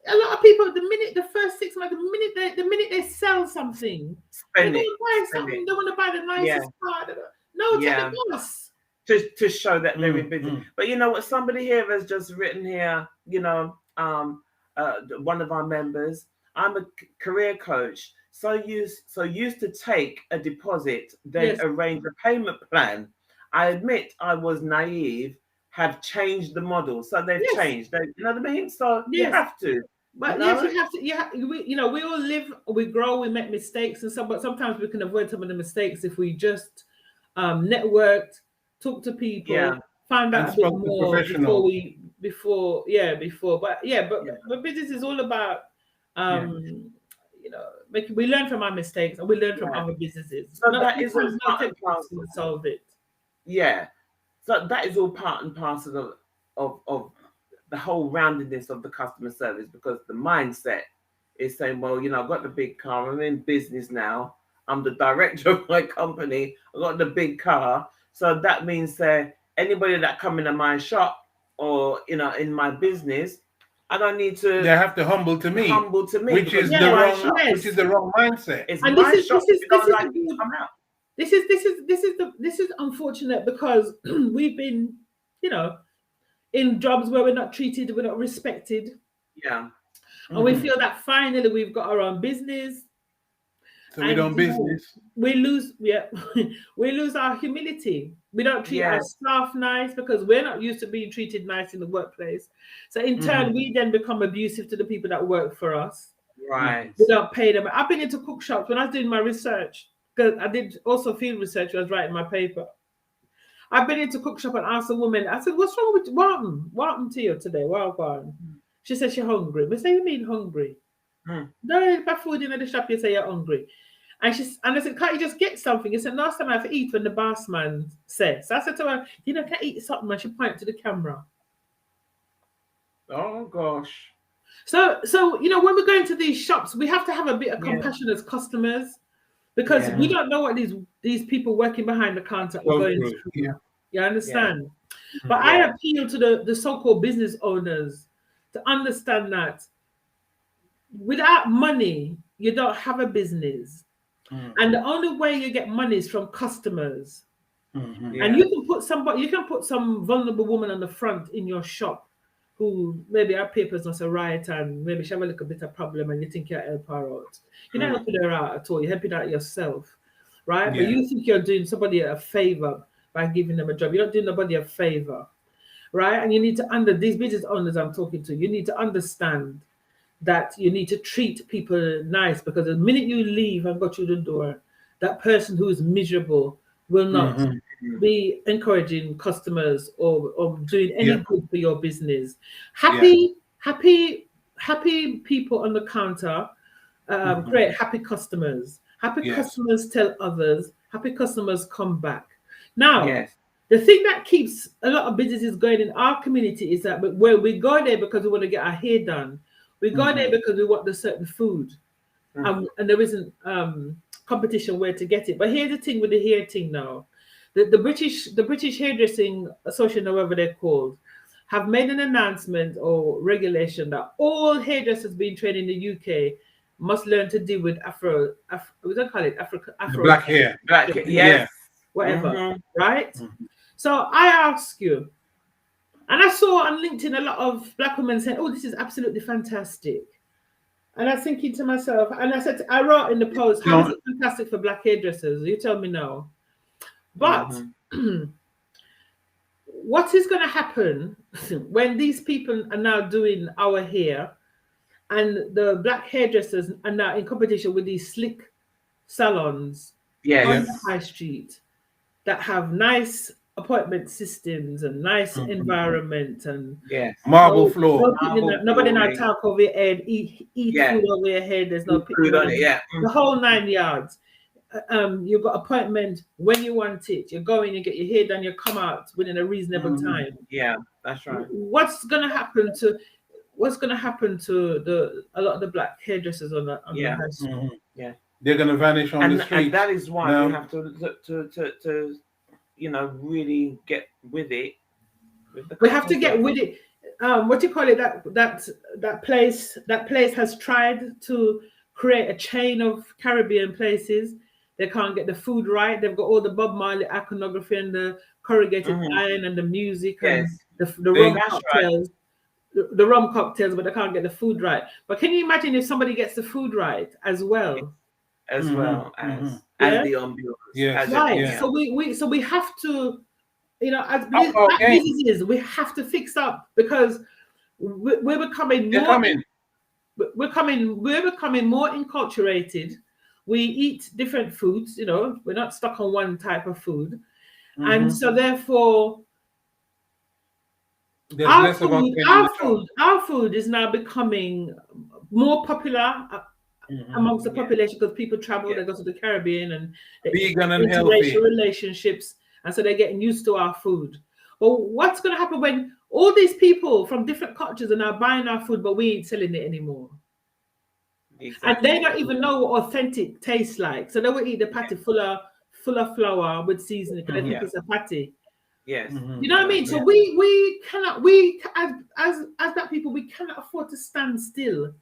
A lot of people, the first 6 months, the minute they sell something, they want to buy something. They want to buy the nicest car. No, take the boss. To show that they're in business. But you know what? Somebody here has just written here. One of our members. I'm a career coach. So used to take a deposit, then arrange a payment plan. I admit I was naive. Have changed the model, so they've changed. You know what I mean? So you have to. But you have to. We all live, we grow, we make mistakes, and but sometimes we can avoid some of the mistakes if we just networked, talk to people, find out a bit more before. But business is all about we learn from our mistakes and we learn from other businesses. So that is all part and parcel to solve it. Yeah. So that is all part and parcel of the whole roundedness of the customer service, because the mindset is saying, well, I've got the big car, I'm in business now, I'm the director of my company, I've got the big car. So that means anybody that come into my shop or, in my business, I don't need to. They have to humble to me, which is the wrong mindset. It's my shop. This is unfortunate because we've been, in jobs where we're not treated, we're not respected. Yeah. And we feel that finally we've got our own business. So we don't business. We lose our humility. We don't treat our staff nice because we're not used to being treated nice in the workplace. So in turn, we then become abusive to the people that work for us. Right. We don't pay them. I've been into cook shops when I was doing my research, because I did also field research when I was writing my paper. I've been into cook shop and asked a woman, I said, what's wrong with you? What happened to you today? She said she's hungry. We say, you mean hungry? No, if I food in the shop, you say you're hungry. And I said, can't you just get something? He said, last time I have to eat when the boss man says. So I said to her, can I eat something? And she pointed to the camera. Oh gosh. So when we go into these shops, we have to have a bit of compassion as customers, because we don't know what these people working behind the counter are going through. Yeah. You understand? Yeah. But I appeal to the so-called business owners to understand that without money, you don't have a business. And the only way you get money is from customers. And you can put some vulnerable woman on the front in your shop who maybe her papers not so right, and maybe she have a little bit of problem, and you think you're help her out. You're not helping her out at all. You're helping out yourself, right? But you think you're doing somebody a favor by giving them a job. You're not doing nobody a favor, right? And you need to these business owners I'm talking to, you need to understand that you need to treat people nice, because the minute you leave and go through the door, that person who is miserable will not be encouraging customers or doing any good for your business. Happy people on the counter create happy customers. Happy customers tell others. Happy customers come back. Now, the thing that keeps a lot of businesses going in our community is that where we go there because we want to get our hair done. We go there because we want the certain food, and there isn't competition where to get it. But here's the thing with the hair thing now. The British Hairdressing Association, however they're called, have made an announcement or regulation that all hairdressers being trained in the UK must learn to deal with Afro black hair. Whatever, right? So I ask you, and I saw on LinkedIn a lot of black women saying, "Oh, this is absolutely fantastic." And I was thinking to myself, and I wrote in the post, "How is it fantastic for black hairdressers?" You tell me no. But what is going to happen when these people are now doing our hair, and the black hairdressers are now in competition with these slick salons on the high street that have nice appointment systems and nice environment and marble floor. Nobody now talk over your head, eat food over your head. There's no food on it. The whole 9 yards. You've got appointment when you want it. You go in, you get your hair done, you come out within a reasonable time. Yeah, that's right. What's gonna happen to a lot of the black hairdressers on the high street? They're gonna vanish on the street. And that is why we have to really get with it. We have to get with it. What do you call it? That place has tried to create a chain of Caribbean places. They can't get the food right. They've got all the Bob Marley iconography and the corrugated iron and the music and the rum cocktails. Right. The rum cocktails, but they can't get the food right. But can you imagine if somebody gets the food right as well? As well as the ambiance. Right. So we have to, as businesses, we have to fix up, because we're becoming more enculturated. We eat different foods, we're not stuck on one type of food. And so therefore our food is now becoming more popular amongst the population, because people travel, they go to the Caribbean and they vegan and healthy relationships, and so they're getting used to our food. But what's going to happen when all these people from different cultures are now buying our food, but we ain't selling it anymore? Exactly. And they don't even know what authentic tastes like, so they will eat the patty full of flour with seasoning because they think it's a patty. Yes. You know what I mean? So we as black people, we cannot afford to stand still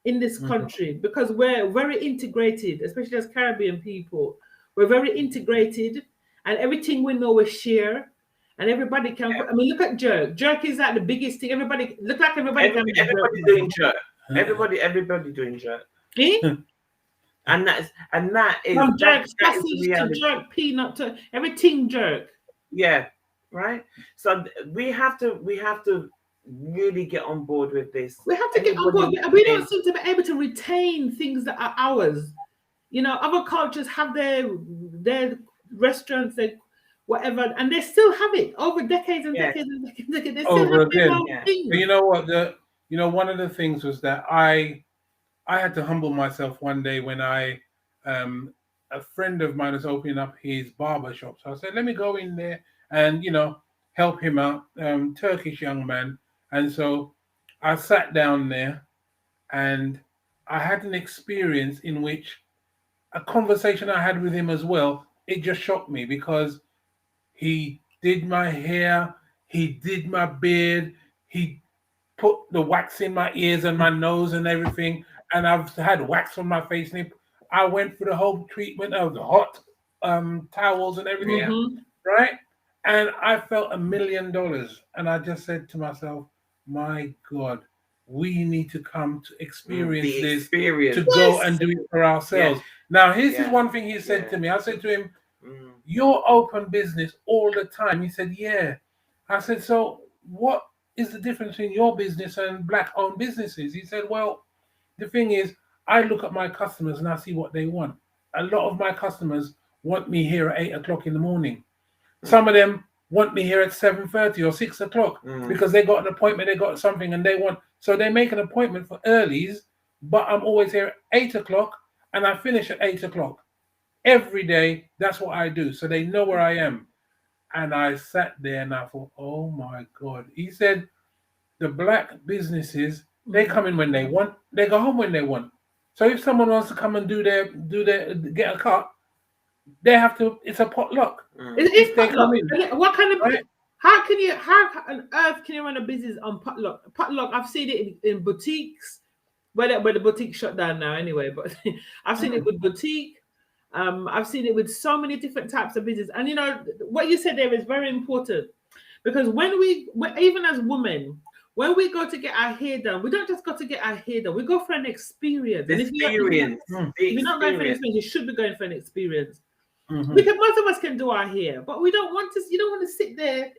in this country, because we're very integrated, especially as Caribbean people. We're very integrated, and everything we know we share, and everybody can. I mean, look at jerk. Jerk is like the biggest thing. Everybody doing jerk. Everybody doing jerk. And that is from jerk sausage to jerk peanut to everything jerk. Yeah, right. So we have to really get on board with this. We have to get on board. We don't seem to be able to retain things that are ours. Other cultures have their restaurants, their whatever, and they still have it over decades and decades and decades. They still have their own thing. But you know what? One of the things was that I had to humble myself one day when a friend of mine was opening up his barber shop. So I said, let me go in there and help him out. Turkish young man. And so I sat down there and I had an experience in which a conversation I had with him as well, it just shocked me because he did my hair, he did my beard, he put the wax in my ears and my nose and everything, and I've had wax on my face. And I went through the whole treatment of the hot towels and everything, Mhm. right? And I felt $1 million, and I just said to myself, "My God, we need to come to experience The this, experience. to go and do it for ourselves." Now, here's Yeah. one thing he said Yeah. to me. I said to him, Mm. "You're open business all the time." He said, "Yeah." I said, "So what is the difference between your business and black-owned businesses?" He said, "Well, the thing is, I look at my customers and I see what they want. A lot of my customers want me here at 8 o'clock in the morning. Some of them want me here at 7:30 or 6 o'clock because they got an appointment, they got something, and they want. So they make an appointment for earlies, but I'm always here at 8 o'clock, and I finish at 8 o'clock every day. That's what I do. So they know where I am." And I sat there and I thought, "Oh my God." He said, "The black businesses, they come in when they want, they go home when they want. So if someone wants to come and do their get a cut, they have to. It's a potluck. It's If they come potluck. in, What kind of right? how on earth can you run a business on potluck? Potluck, I've seen it in boutiques, where the boutique shut down now anyway, but I've seen it with boutique. I've seen it with so many different types of business. And you know what you said there is very important, because even as women, when we go to get our hair done, we don't just go to get our hair done. We go for an experience. And if you're not going for an experience, you should be going for an experience. Because most of us can do our hair, but we don't want to. You don't want to sit there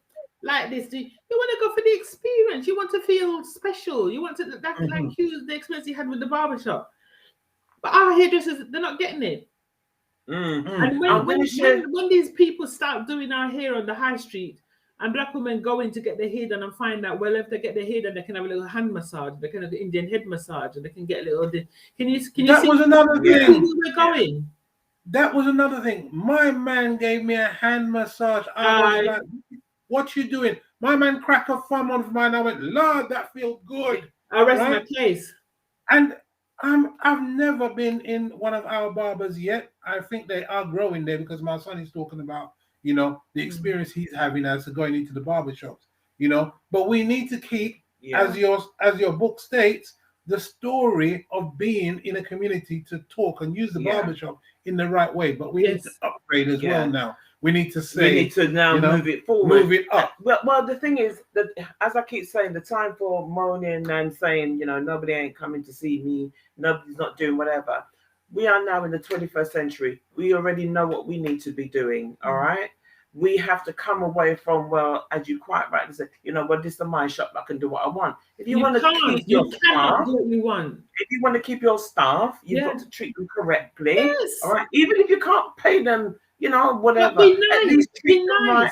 like this. You want to go for the experience. You want to feel special. You want to like the experience you had with the barbershop. But our hairdressers, they're not getting it. And when these people start doing our hair on the high street, and black women go in to get their hair done and find out, well, if they get their hair done, they can have a little hand massage, they can have the Indian head massage, and they can get a little. Can you see? That was another thing. Where we're going. That was another thing. My man gave me a hand massage. I was like, "What you doing?" My man cracked a thumb on mine. I went, "Lord, that feels good." I rest my case. And I've never been in one of our barbers yet. I think they are growing there because my son is talking about, the experience he's having as going into the barbershops, But we need to keep, as your book states, the story of being in a community to talk and use the barbershop in the right way. But we need to upgrade as well now. We need to say, we need to now move it forward, move it up. Well, the thing is that, as I keep saying, the time for moaning and saying, nobody ain't coming to see me, nobody's not doing whatever. We are now in the 21st century. We already know what we need to be doing. All right. We have to come away from, well, as you quite rightly said, this is my shop. I can do what I want. If you want to keep your staff, do what you want. If you want to keep your staff, you've got to treat them correctly. Yes. All right. Even if you can't pay them, whatever. But be nice. At least be nice. Right.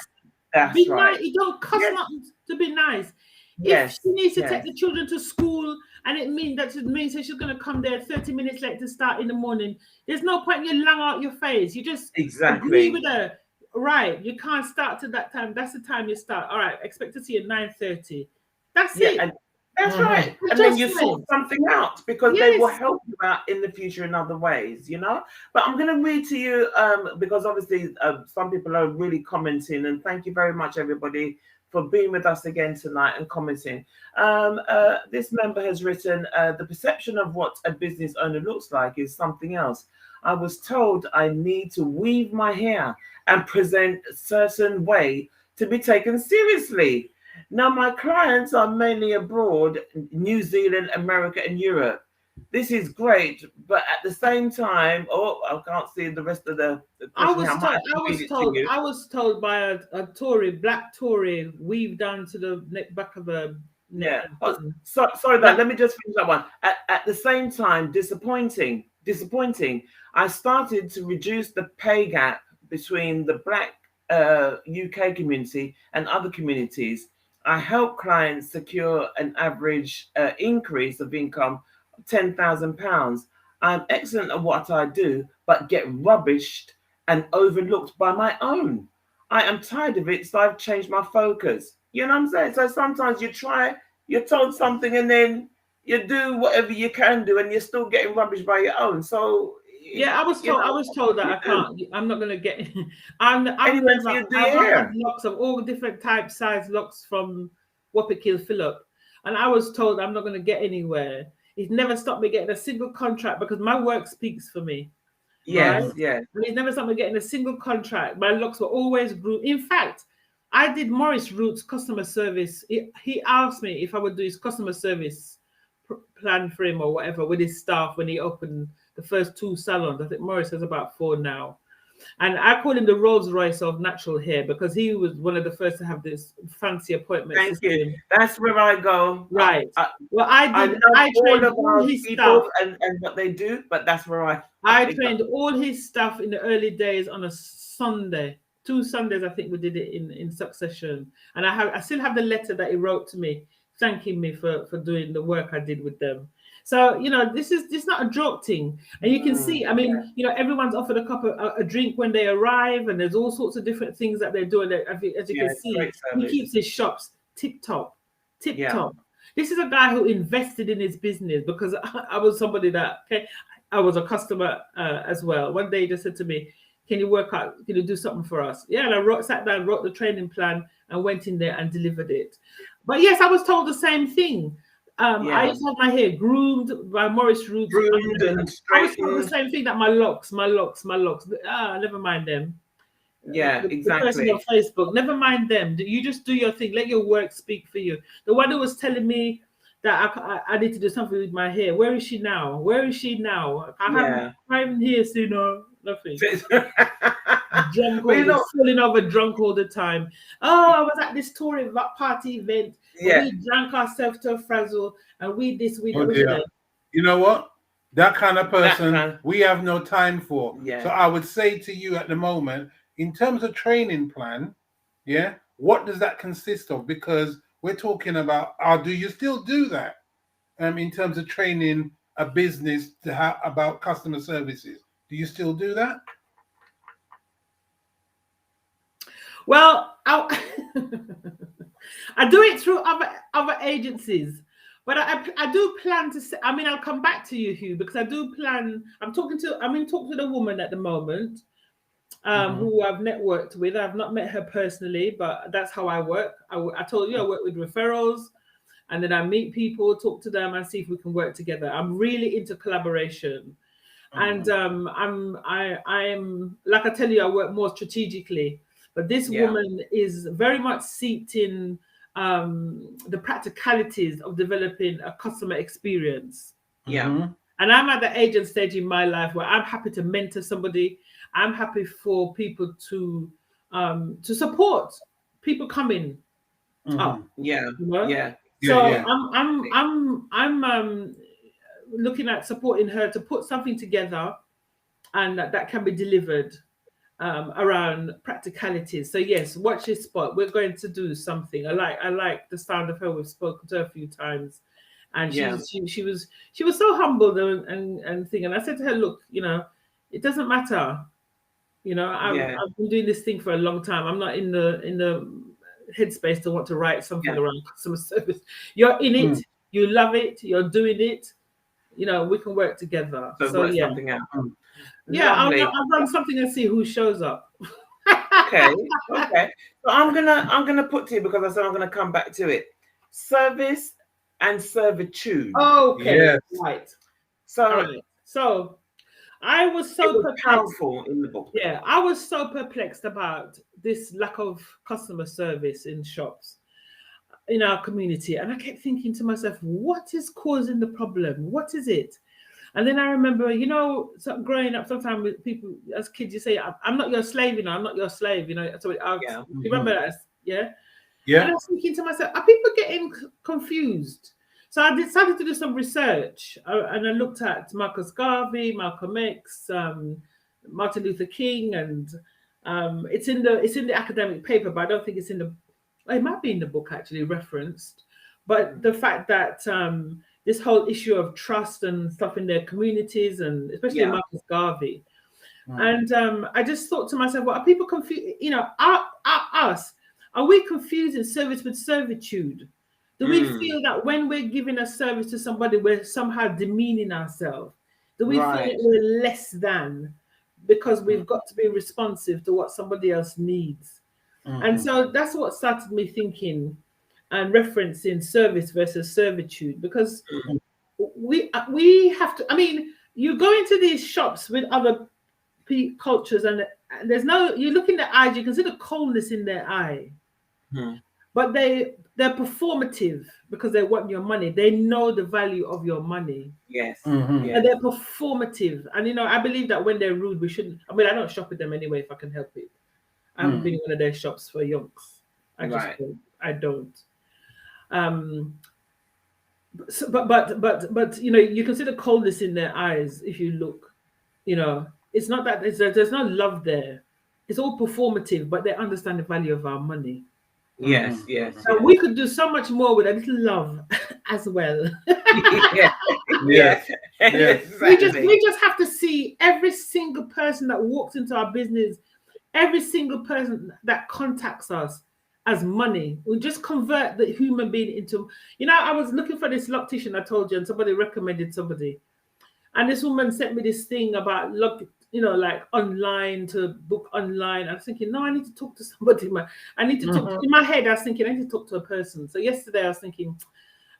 That's be right. nice. You don't cost nothing to be nice. Yes. If she needs to take the children to school, and it means that she's going to come there 30 minutes late to start in the morning, there's no point in you lang out your face. You just agree with her. Right, you can't start to that time. That's the time you start. All right, expect to see you at 9:30. That's it. And that's right. And then you sort something out, because they will help you out in the future in other ways, But I'm going to read to you, because obviously some people are really commenting, and thank you very much, everybody, for being with us again tonight and commenting. This member has written, the perception of what a business owner looks like is something else. I was told I need to weave my hair and present a certain way to be taken seriously. Now, my clients are mainly abroad, New Zealand, America, and Europe. This is great, but at the same time, I can't see the rest of the question. I was told by a Tory, black Tory, weave down to the back of a neck. Sorry, let me just finish that one. At the same time, disappointing. I started to reduce the pay gap between the black UK community and other communities. I help clients secure an average increase of income of £10,000. I'm excellent at what I do, but get rubbished and overlooked by my own. I am tired of it, so I've changed my focus. You know what I'm saying? So sometimes you try you're told something and then you do whatever you can do and you're still getting rubbish by your own. So Yeah, I was you told. I know was told that you I do. can't. I'm not gonna get. I've Anyway, so never. you do I've your had hair. locks of all different types, size locks from Wappikill Phillip, and I was told I'm not gonna get anywhere. It never stopped me getting a single contract because my work speaks for me, right? Yes, yes. And it never stopped me getting a single contract. My locks were always grew. In fact, I did Morris Roots customer service. He asked me if I would do his customer service plan for him or whatever with his staff when he opened the first 2 salons. I think Morris has about 4 now. And I call him the Rolls Royce of natural hair because he was one of the first to have this fancy appointment Thank system. you. That's where I go. Right. I Well, I I love all trained of all our his people staff. and what they do, but that's where I go. trained all his staff in the early days on a Sunday. 2 Sundays, I think we did it in succession. And I still have the letter that he wrote to me, thanking me for doing the work I did with them. So, you know, this is not a joke thing. And you can see, I mean, you know, everyone's offered a drink when they arrive, and there's all sorts of different things that they're doing. As you can see, great he service. keeps his shops tip top. Yeah. This is a guy who invested in his business because I was somebody that, I was a customer as well. One day he just said to me, can you work out, can you do something for us? Yeah, and I sat down, wrote the training plan and went in there and delivered it. But yes, I was told the same thing. I used to have my hair groomed by Morris Roots. Groomed and I was straightened. told the same thing, that my locks. Never mind them. Yeah, The exactly. person on Facebook, never mind them. You just do your thing. Let your work speak for you. The one who was telling me that I need to do something with my hair. Where is she now? Where is she now? I haven't here, you know, nothing. Drunk, falling over drunk all the time. Oh, I was at this touring party event. Yeah. We drank ourselves to a frazzle, and we Oh, dear. You know what? That kind of person we have no time for. Yeah. So I would say to you at the moment, in terms of training plan, yeah, what does that consist of? Because we're talking about, do you still do that? In terms of training a business about customer services, do you still do that? Well, I do it through other agencies, but I do plan to say, I mean, I'll come back to you, Hugh, because I do plan. I'm in talk with a woman at the moment who I've networked with. I've not met her personally, but that's how I work. I told you I work with referrals, and then I meet people, talk to them, and see if we can work together. I'm really into collaboration. And I am, like I tell you, I work more strategically. But this woman is very much seeped in the practicalities of developing a customer experience. Yeah. And I'm at the age and stage in my life where I'm happy to mentor somebody. I'm happy for people to support people coming up. Yeah. You know? Yeah. So I'm looking at supporting her to put something together, and that can be delivered around practicalities. So yes, watch this spot. We're going to do something. I like the sound of her. We've spoken to her a few times, and she was so humble and thing. And I said to her, look, you know, it doesn't matter. You know, I've been doing this thing for a long time. I'm not in the headspace to want to write something around customer service. You're in it. You love it. You're doing it. You know, we can work together. So work something out. Yeah, I'll run something and see who shows up. Okay. So I'm gonna put to you, because I said I'm gonna come back to it. Service and servitude. Okay. Yes. Right. So I was so powerful in the book. Yeah, I was so perplexed about this lack of customer service in shops in our community, and I kept thinking to myself, what is causing the problem? What is it? And then I remember, you know, growing up, sometimes with people as kids, you say, I'm not your slave, you know, I'm not your slave, you know. So you remember that? Yeah. And I was thinking to myself, are people getting confused? So I decided to do some research, and I looked at Marcus Garvey, Malcolm X, Martin Luther King, and it's in the academic paper, but I don't think it's in the. It might be in the book actually referenced, but the fact that this whole issue of trust and stuff in their communities, and especially Marcus Garvey, and I just thought to myself, well, are people confused? You know, are we confusing service with servitude? Do we feel that when we're giving a service to somebody, we're somehow demeaning ourselves? Do we feel that we're less than because we've got to be responsive to what somebody else needs? And so that's what started me thinking and referencing service versus servitude, because we have to. I mean, you go into these shops with other cultures, and there's no. You look in their eyes, you can see the coldness in their eye. But they're performative because they want your money. They know the value of your money. Yes. And they're performative. And I believe that when they're rude, we shouldn't. I mean, I don't shop with them anyway if I can help it. I haven't been in one of their shops for yonks. I just don't. I don't. But you can see the coldness in their eyes if you look. It's not that there's no love there. It's all performative, but they understand the value of our money. Yes. So we could do so much more with a little love as well. Yes. Exactly. We just have to see every single person that walks into our business, every single person that contacts us as money. We just convert the human being into. I was looking for this loctician I told you, and somebody recommended somebody, and this woman sent me this thing about like online to book online. I was thinking, no, I need to talk to somebody. I need to talk. In my head, I was thinking, I need to talk to a person. So yesterday, I was thinking,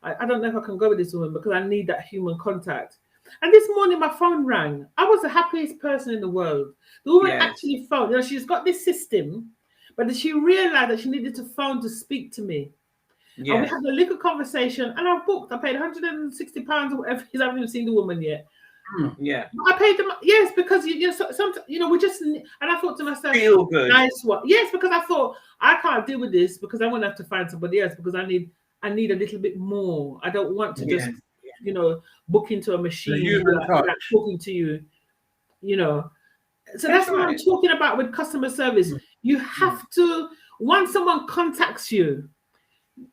I don't know if I can go with this woman because I need that human contact. And this morning, my phone rang. I was the happiest person in the world. The woman actually phoned. She's got this system, but she realized that she needed to phone to speak to me. And we had a little conversation, and I booked. I paid £160 or whatever. I haven't even seen the woman yet. I paid them, yes, because sometimes we just, and I thought to myself, feel good. Nice one. Yes, because I thought I can't deal with this because I'm gonna have to find somebody else because I need a little bit more. I don't want to just book into a machine like talking to you. So that's what I'm talking about with customer service. You have to, once someone contacts you,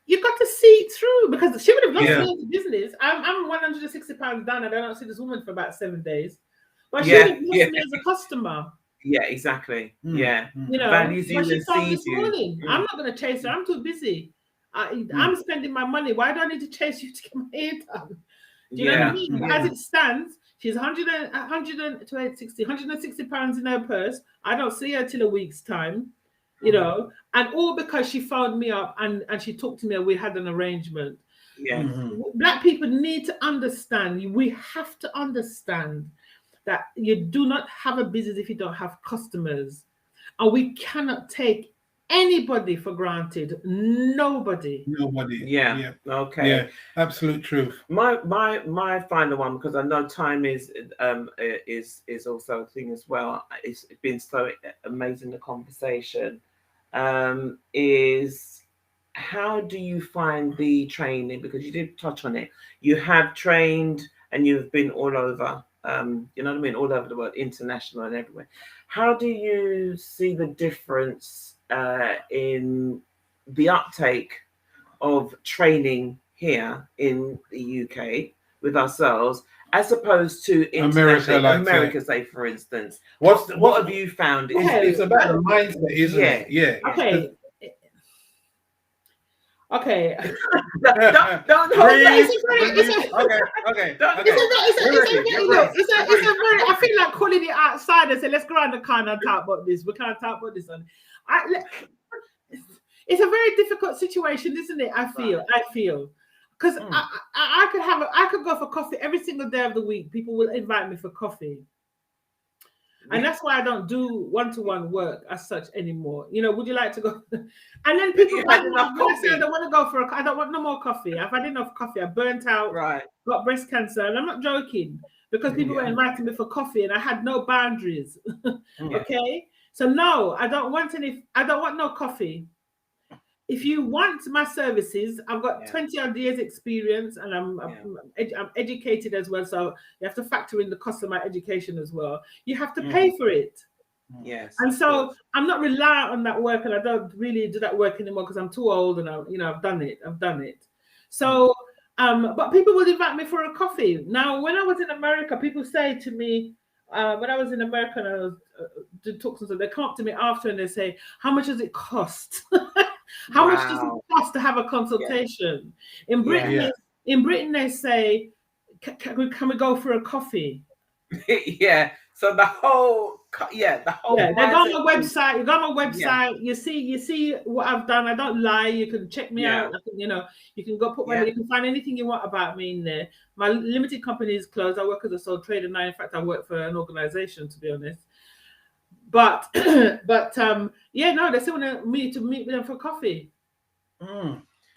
you've got to see it through, because she would have lost me into business. I'm £160 down and I don't see this woman for about 7 days. But she would have lost me as a customer. Yeah, exactly. Values you and sees you. I'm not going to chase her. I'm too busy. I'm spending my money. Why do I need to chase you to get my hair done? Do you know what I mean? As it stands, she's £160 in her purse. I don't see her till a week's time. And all because she phoned me up and she talked to me and we had an arrangement. Black people need to understand. We have to understand that you do not have a business if you don't have customers, and we cannot take anybody for granted. Nobody. Okay. Yeah, absolute truth. My final one, because I know time is also a thing as well. It's been so amazing, the conversation. Is how do you find the training? Because you did touch on it. You have trained and you've been all over, you know what I mean, all over the world, international and everywhere. How do you see the difference in the uptake of training here in the UK with ourselves, as opposed to America, say for instance? What have you found? It's about the mindset, isn't it? Yeah. Okay. Don't breathe. Okay. It's a very. I feel like calling it outside and say, let's go around the corner and talk about this. We can't talk about this one. It's a very difficult situation, isn't it? I feel. Because I could go for coffee every single day of the week. People will invite me for coffee. And that's why I don't do one-to-one work as such anymore. Would you like to go? And then people I don't want to go for I don't want no more coffee. I've had enough coffee. I burnt out, got breast cancer. And I'm not joking, because people were inviting me for coffee and I had no boundaries. Okay? So no, I don't want no coffee. If you want my services, I've got 20 odd years experience and I'm educated as well. So you have to factor in the cost of my education as well. You have to pay for it. Yes. And so I'm not reliant on that work, and I don't really do that work anymore because I'm too old and I've done it. So, but people would invite me for a coffee. Now, when I was in America, people say to me, when I was in America and I was doing talks and stuff, they come up to me after and they say, how much does it cost? How much does it Wow. cost to have a consultation? In Britain, Yeah. in Britain, they say, can we go for a coffee? Yeah. So the whole Yeah, they go on mindset my is- website. You go on my Yeah. website. You see what I've done. I don't lie. You can check me Yeah. out. I can, you can go put my. Yeah. You can find anything you want about me in there. My limited company is closed. I work as a sole trader now. In fact, I work for an organization, to be honest. But yeah, no, they still want me to meet with them for coffee.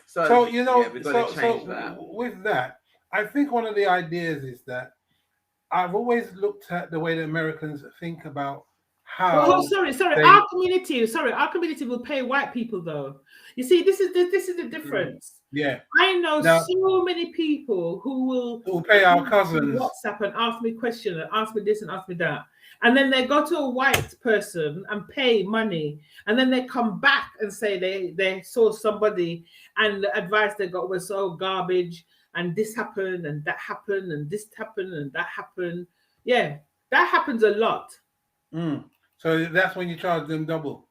So you know, we've got to change that. with that, I think one of the ideas is that I've always looked at the way the Americans think about how Oh, sorry. they- Our community will pay white people though. You see, this is the difference. yeah, I know Now- so many people who will pay our cousins. WhatsApp and ask me questions and ask me this and ask me that. And then they go to a white person and pay money. And then they come back and say they saw somebody and the advice they got was so garbage and this happened and that happened and this happened and that happened. Yeah, that happens a lot. So that's when you charge them double.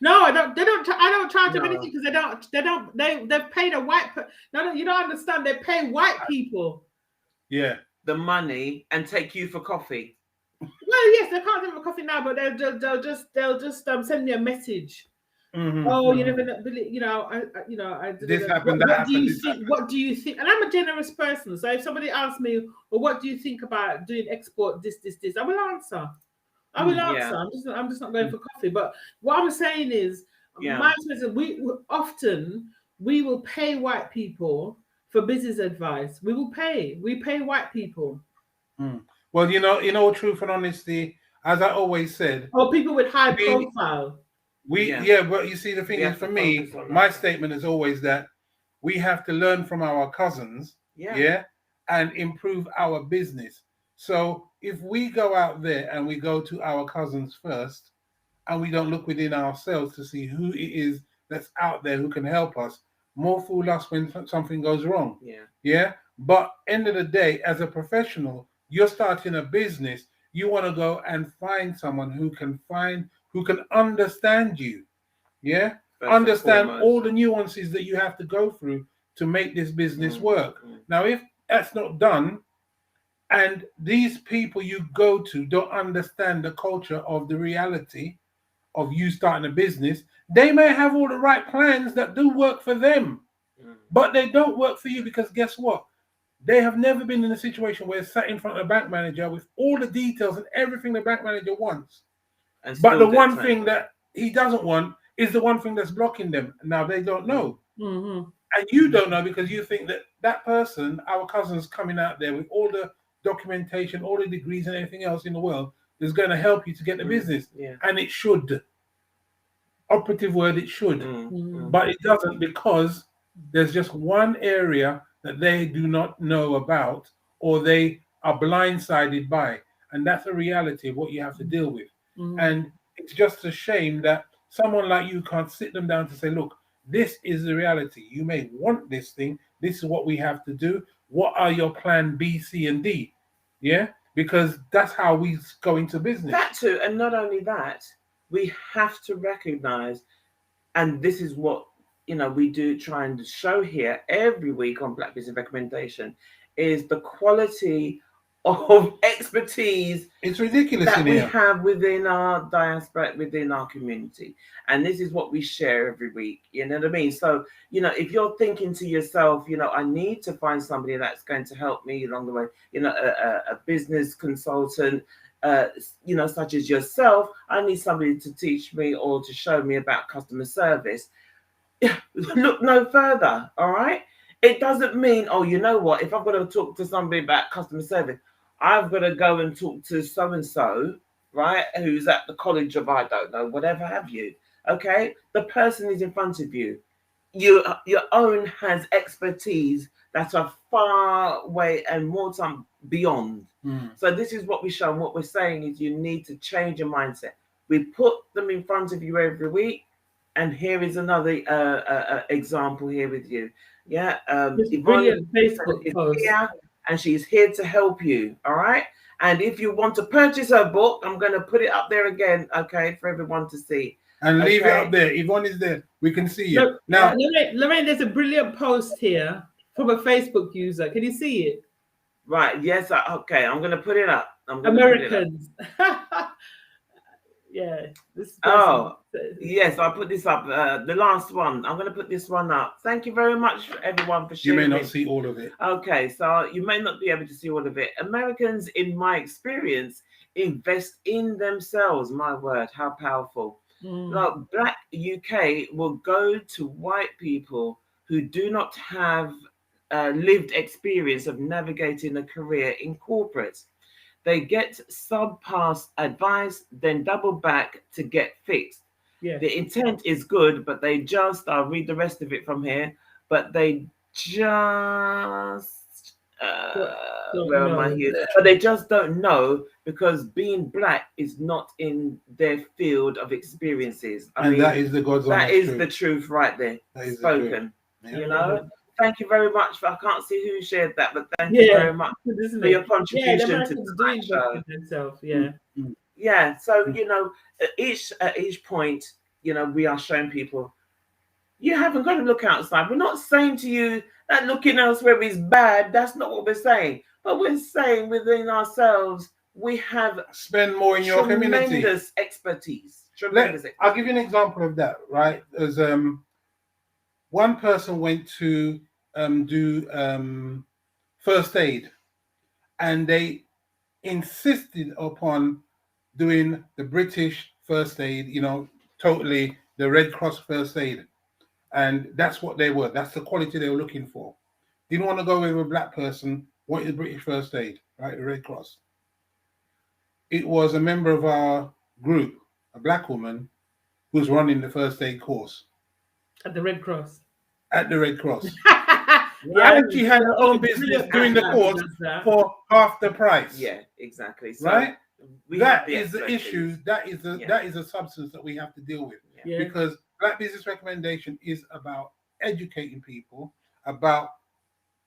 No, I don't. I don't charge them No. anything because they've paid a white. No, you don't understand. They pay white people. Yeah. The money and take you for coffee. Well, yes, they can't give them a coffee now, but they'll just send me a message. Oh, you never know. This happened. That happened. What do you think? And I'm a generous person, so if somebody asks me, well, what do you think about doing export? This, I will answer. Yeah. I'm just not going for coffee. But what I'm saying is, my experience, we will pay white people for business advice. We pay white people. Well, you know, truth and honesty, as I always said. Or people with high profile. But you see, the thing is, for me, my statement is always that we have to learn from our cousins, and improve our business. So if we go out there and we go to our cousins first, and we don't look within ourselves to see who it is that's out there who can help us, more fool us when something goes wrong. Yeah. But end of the day, as a professional, you're starting a business. You want to go and find someone who can understand you. Yeah. Understand all the nuances that you have to go through to make this business work. Now, if that's not done, and these people you go to don't understand the culture of the reality of you starting a business, they may have all the right plans that do work for them, but they don't work for you because guess what? They have never been in a situation where they're sat in front of a bank manager with all the details and everything the bank manager wants. But the one thing that he doesn't want is the one thing that's blocking them. Now they don't know. And you don't know because you think that person, our cousin's coming out there with all the documentation, all the degrees and everything else in the world is going to help you to get the business. And it should. Operative word, it should. But it doesn't because there's just one area that they do not know about or they are blindsided by. And that's a reality of what you have to deal with. And it's just a shame that someone like you can't sit them down to say, look, this is the reality. You may want this thing. This is what we have to do. What are your plan B, C, and D? Yeah, because that's how we go into business. That too, and not only that, we have to recognize, and this is what we do try and show here every week on Black Business Recommendation, is the quality of expertise it's ridiculous that we here. have within our diaspora, within our community. And this is what we share every week. You know what I mean? So, if you're thinking to yourself, I need to find somebody that's going to help me along the way, a business consultant, such as yourself, I need somebody to teach me or to show me about customer service. Look no further. All right. It doesn't mean, oh, you know what? If I've got to talk to somebody about customer service, I've got to go and talk to so-and-so, right, who's at the college of, I don't know, whatever have you, okay? The person is in front of you. Your own has expertise that are far way and more time beyond. So this is what we show, and what we're saying is you need to change your mindset. We put them in front of you every week, and here is another example here with you. Yeah, Brilliant Facebook post. Here, and she's here to help you. All right. And if you want to purchase her book, I'm going to put it up there again, okay, for everyone to see. And leave it Okay. up there. Yvonne is there. We can see you. Look, Now, Lorraine, there's a brilliant post here from a Facebook user. Can you see it? Right. Yes. Okay. I'm going to put it up. I'm going to put it up. Americans. Yeah. This person. Oh, yes. I'll put this up. The last one. I'm going to put this one up. Thank you very much, everyone, for you sharing. may not see all of it. Okay. So you may not be able to see all of it. Americans, in my experience, invest in themselves. My word, how powerful. Like Black UK will go to white people who do not have lived experience of navigating a career in corporate. They get subpass advice, then double back to get fixed. Yeah. The intent is good, but they just, I'll read the rest of it from here, but they just, where am I here? But they just don't know because being Black is not in their field of experiences. I mean, that is the God's honest that is truth. the truth right there, That is spoken. the truth. You know? Thank you very much. I can't see who shared that, but thank you very much for your contribution to the show. Themselves. Yeah. Yeah. So you know, at each point, you know, we are showing people you haven't got to look outside. We're not saying to you that looking elsewhere is bad. That's not what we're saying. But we're saying within ourselves, we have spend more in your community. Tremendous expertise. I'll give you an example of that. Right, there's one person went to do first aid, and they insisted upon doing the British first aid, you know, totally the Red Cross first aid. And that's what they were. That's the quality they were looking for. Didn't want to go with a Black person, wanted the British first aid, right, the Red Cross. It was a member of our group, a Black woman, who was running the first aid course. At the Red Cross. At the Red Cross. And she had her own business doing the course for half the price. Yeah, exactly. So right? That is the issue. That is a substance that we have to deal with. Yeah. Because Black Business Recommendation is about educating people about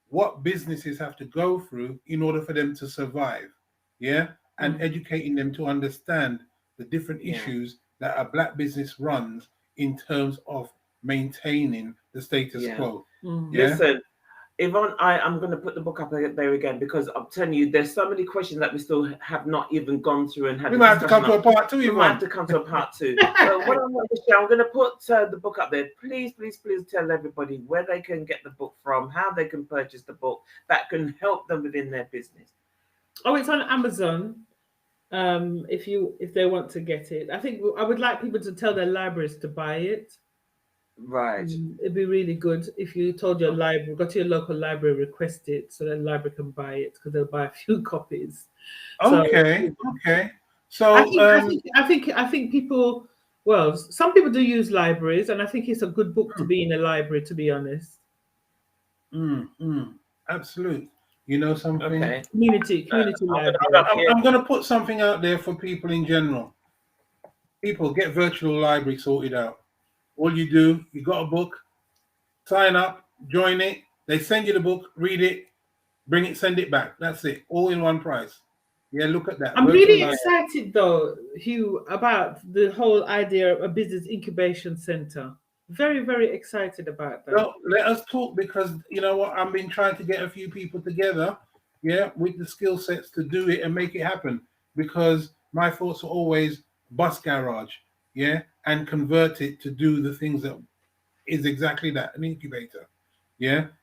what businesses have to go through in order for them to survive. Yeah. And educating them to understand the different issues that a Black business runs in terms of maintaining the status quo. Yeah? Listen, Yvonne, I'm going to put the book up there again because I'm telling you, there's so many questions that we still have not even gone through and had. We might have to come to a part two. We might have to come to a part two. So what I'm going to share, I'm going to put the book up there. Please, please, please tell everybody where they can get the book from, how they can purchase the book that can help them within their business. Oh, it's on Amazon. If they want to get it, I think I would like people to tell their libraries to buy it. Right. It'd be really good if you told your library, go to your local library, request it so the library can buy it because they'll buy a few copies. Okay. So I think people. Well, some people do use libraries, and I think it's a good book to be in a library. To be honest. Absolutely. You know something? Okay. Community library. I'm going to put something out there for people in general. People, get virtual library sorted out. All you do, you got a book, sign up, join it. They send you the book, read it, bring it, send it back. That's it. All in one price. Yeah, look at that. I'm really excited though, Hugh, about the whole idea of a business incubation center. Very, very excited about that. Well, let us talk because you know what? I've been trying to get a few people together, with the skill sets to do it and make it happen. Because my thoughts are always bus garage, and convert it to do the things that is exactly that, an incubator.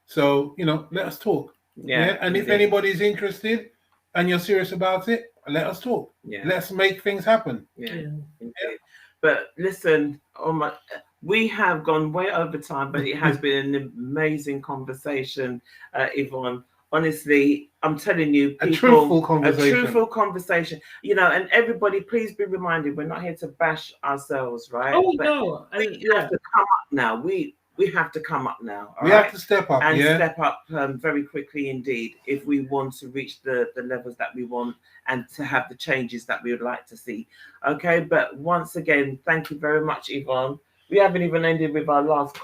So let us talk. And if anybody's interested and you're serious about it, let us talk. Let's make things happen. But listen, we have gone way over time, but it has been an amazing conversation, Yvonne. Honestly, I'm telling you, people, a truthful conversation. And everybody, please be reminded, we're not here to bash ourselves, right? Oh, no. We have to come up now. We have to come up now. We have to step up, and step up very quickly indeed if we want to reach the levels that we want and to have the changes that we would like to see. Okay, but once again, thank you very much, Yvonne. We haven't even ended with our last.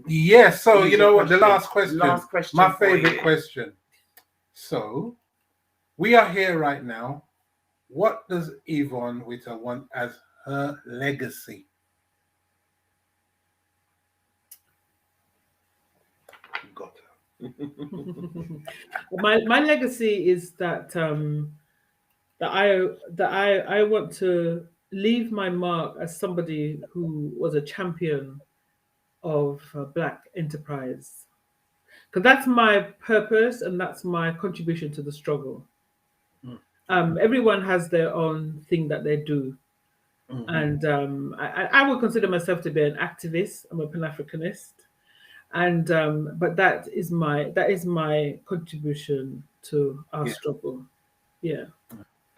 Yes. So you know what? The last question. My favorite question. So we are here right now. What does Yvonne Witter want as her legacy? Got her. My legacy is that I want to leave my mark as somebody who was a champion of Black enterprise, because that's my purpose and that's my contribution to the struggle. Everyone has their own thing that they do, and I would consider myself to be an activist. I'm a Pan-Africanist, and but that is my contribution to our struggle. Yeah.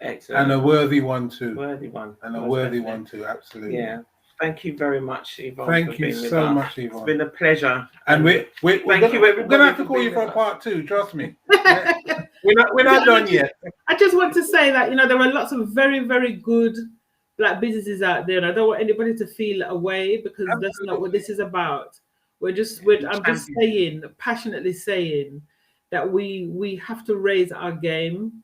Excellent. And a worthy one too. Worthy one. And a worthy one too, absolutely. Yeah. Thank you very much, Yvonne. Thank you so much, Yvonne. It's been a pleasure. And we're gonna have to call you for a part 2, trust me. We're not done yet. I just want to say that there are lots of very, very good Black businesses out there, and I don't want anybody to feel away, because that's not what this is about. I'm just passionately saying that we have to raise our game.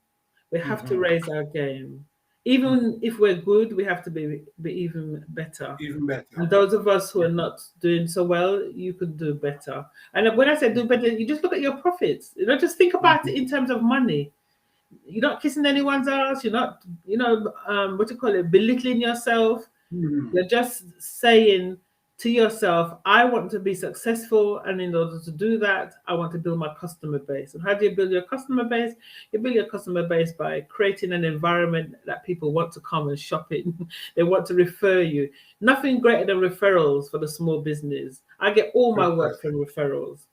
We have to raise our game. Even if we're good, we have to be even better. Even better. And those of us who are not doing so well, you could do better. And when I say do better, you just look at your profits. Just think about it in terms of money. You're not kissing anyone's ass. You're not, belittling yourself. You're just saying to yourself, I want to be successful, and in order to do that, I want to build my customer base. And how do you build your customer base? You build your customer base by creating an environment that people want to come and shop in. They want to refer you. Nothing greater than referrals for the small business. I get all my work from referrals.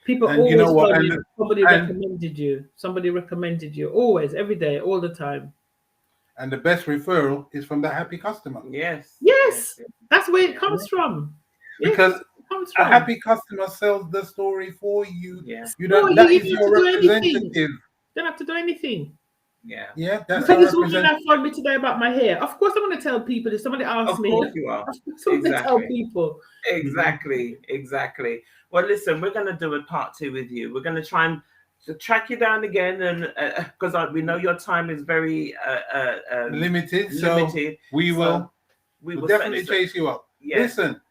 People always tell me somebody recommended you, always, every day, all the time. And the best referral is from the happy customer. Yes. That's where it comes from. Because a happy customer sells the story for you. Yes. That is your representative. You don't have to do anything. Yeah. That's because this woman that phoned me today about my hair. Of course, I'm going to tell people. If somebody asks me, of course you are. I'm going to tell people. Exactly. Well, listen, we're going to do a part 2 with you. We're going to try and track you down again, and because we know your time is very limited, so we will definitely chase you up. Yeah. Listen,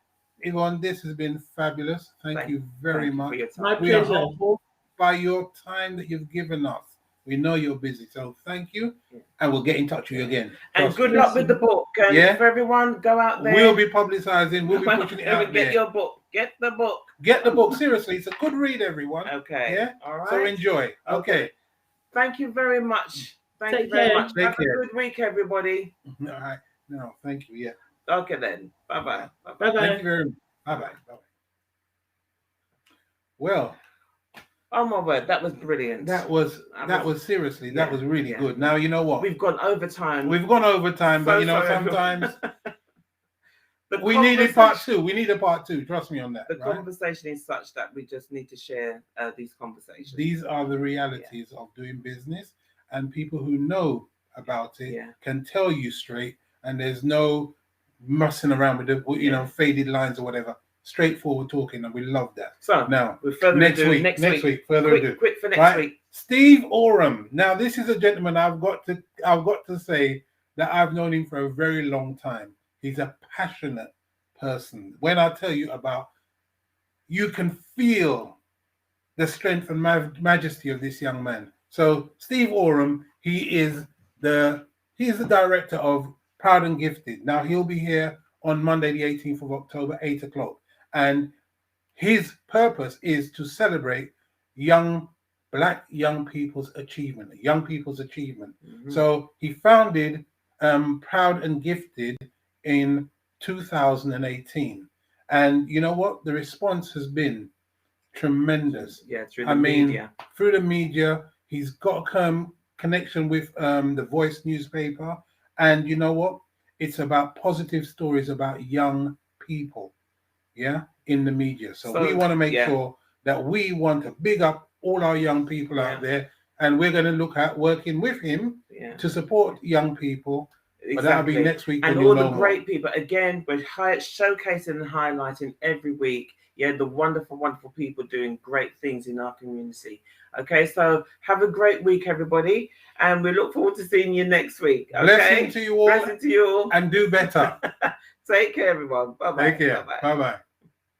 Yvonne, this has been fabulous. Thank you very much. My we pleasure. are humbled by your time that you've given us. We know you're busy, so thank you, and we'll get in touch with you again. And good luck with the book. And for everyone, go out there. We'll be publicizing. We'll be pushing it out there. Get your book. Get the book. Get the book. Seriously, it's a good read, everyone. Okay. Yeah. All right. So enjoy. Okay. Thank you very much. Thank you very much. Have a good week, everybody. All right. No, thank you. Yeah. Okay then. Bye-bye. Bye-bye. Thank you very much. Bye-bye. Bye-bye. Well. Oh my word, that was brilliant. That was seriously, that was really good. Now you know what? We've gone overtime. But sometimes we needed part 2. We need a part 2. Trust me on that. The conversation is such that we just need to share these conversations. These are the realities of doing business, and people who know about it can tell you straight, and there's no messing around with the faded lines or whatever. Straightforward talking, and we love that. So now, next week. Quick for next week. Steve Oram. Now, this is a gentleman I've got to say that I've known him for a very long time. He's a passionate person. When I tell you about, you can feel the strength and majesty of this young man. So, Steve Oram, he is the director of Proud and Gifted. Now, he'll be here on Monday, the 18th of October, 8 o'clock. And his purpose is to celebrate Black young people's achievement. Mm-hmm. So he founded Proud and Gifted in 2018. And you know what? The response has been tremendous. Yeah, through the media. Through the media. He's got a connection with the Voice newspaper. And you know what? It's about positive stories about young people, in the media. So we want to make sure that we want to big up all our young people out there, and we're going to look at working with him to support young people. Exactly. But that'll be next week. And all the great people. Again, we're showcasing and highlighting every week Yeah, the wonderful, wonderful people doing great things in our community. Okay, so have a great week, everybody, and we look forward to seeing you next week. Okay, Blessing to you all. Blessing to you all, And do better. Take care, everyone. Bye bye. Take care. Bye bye.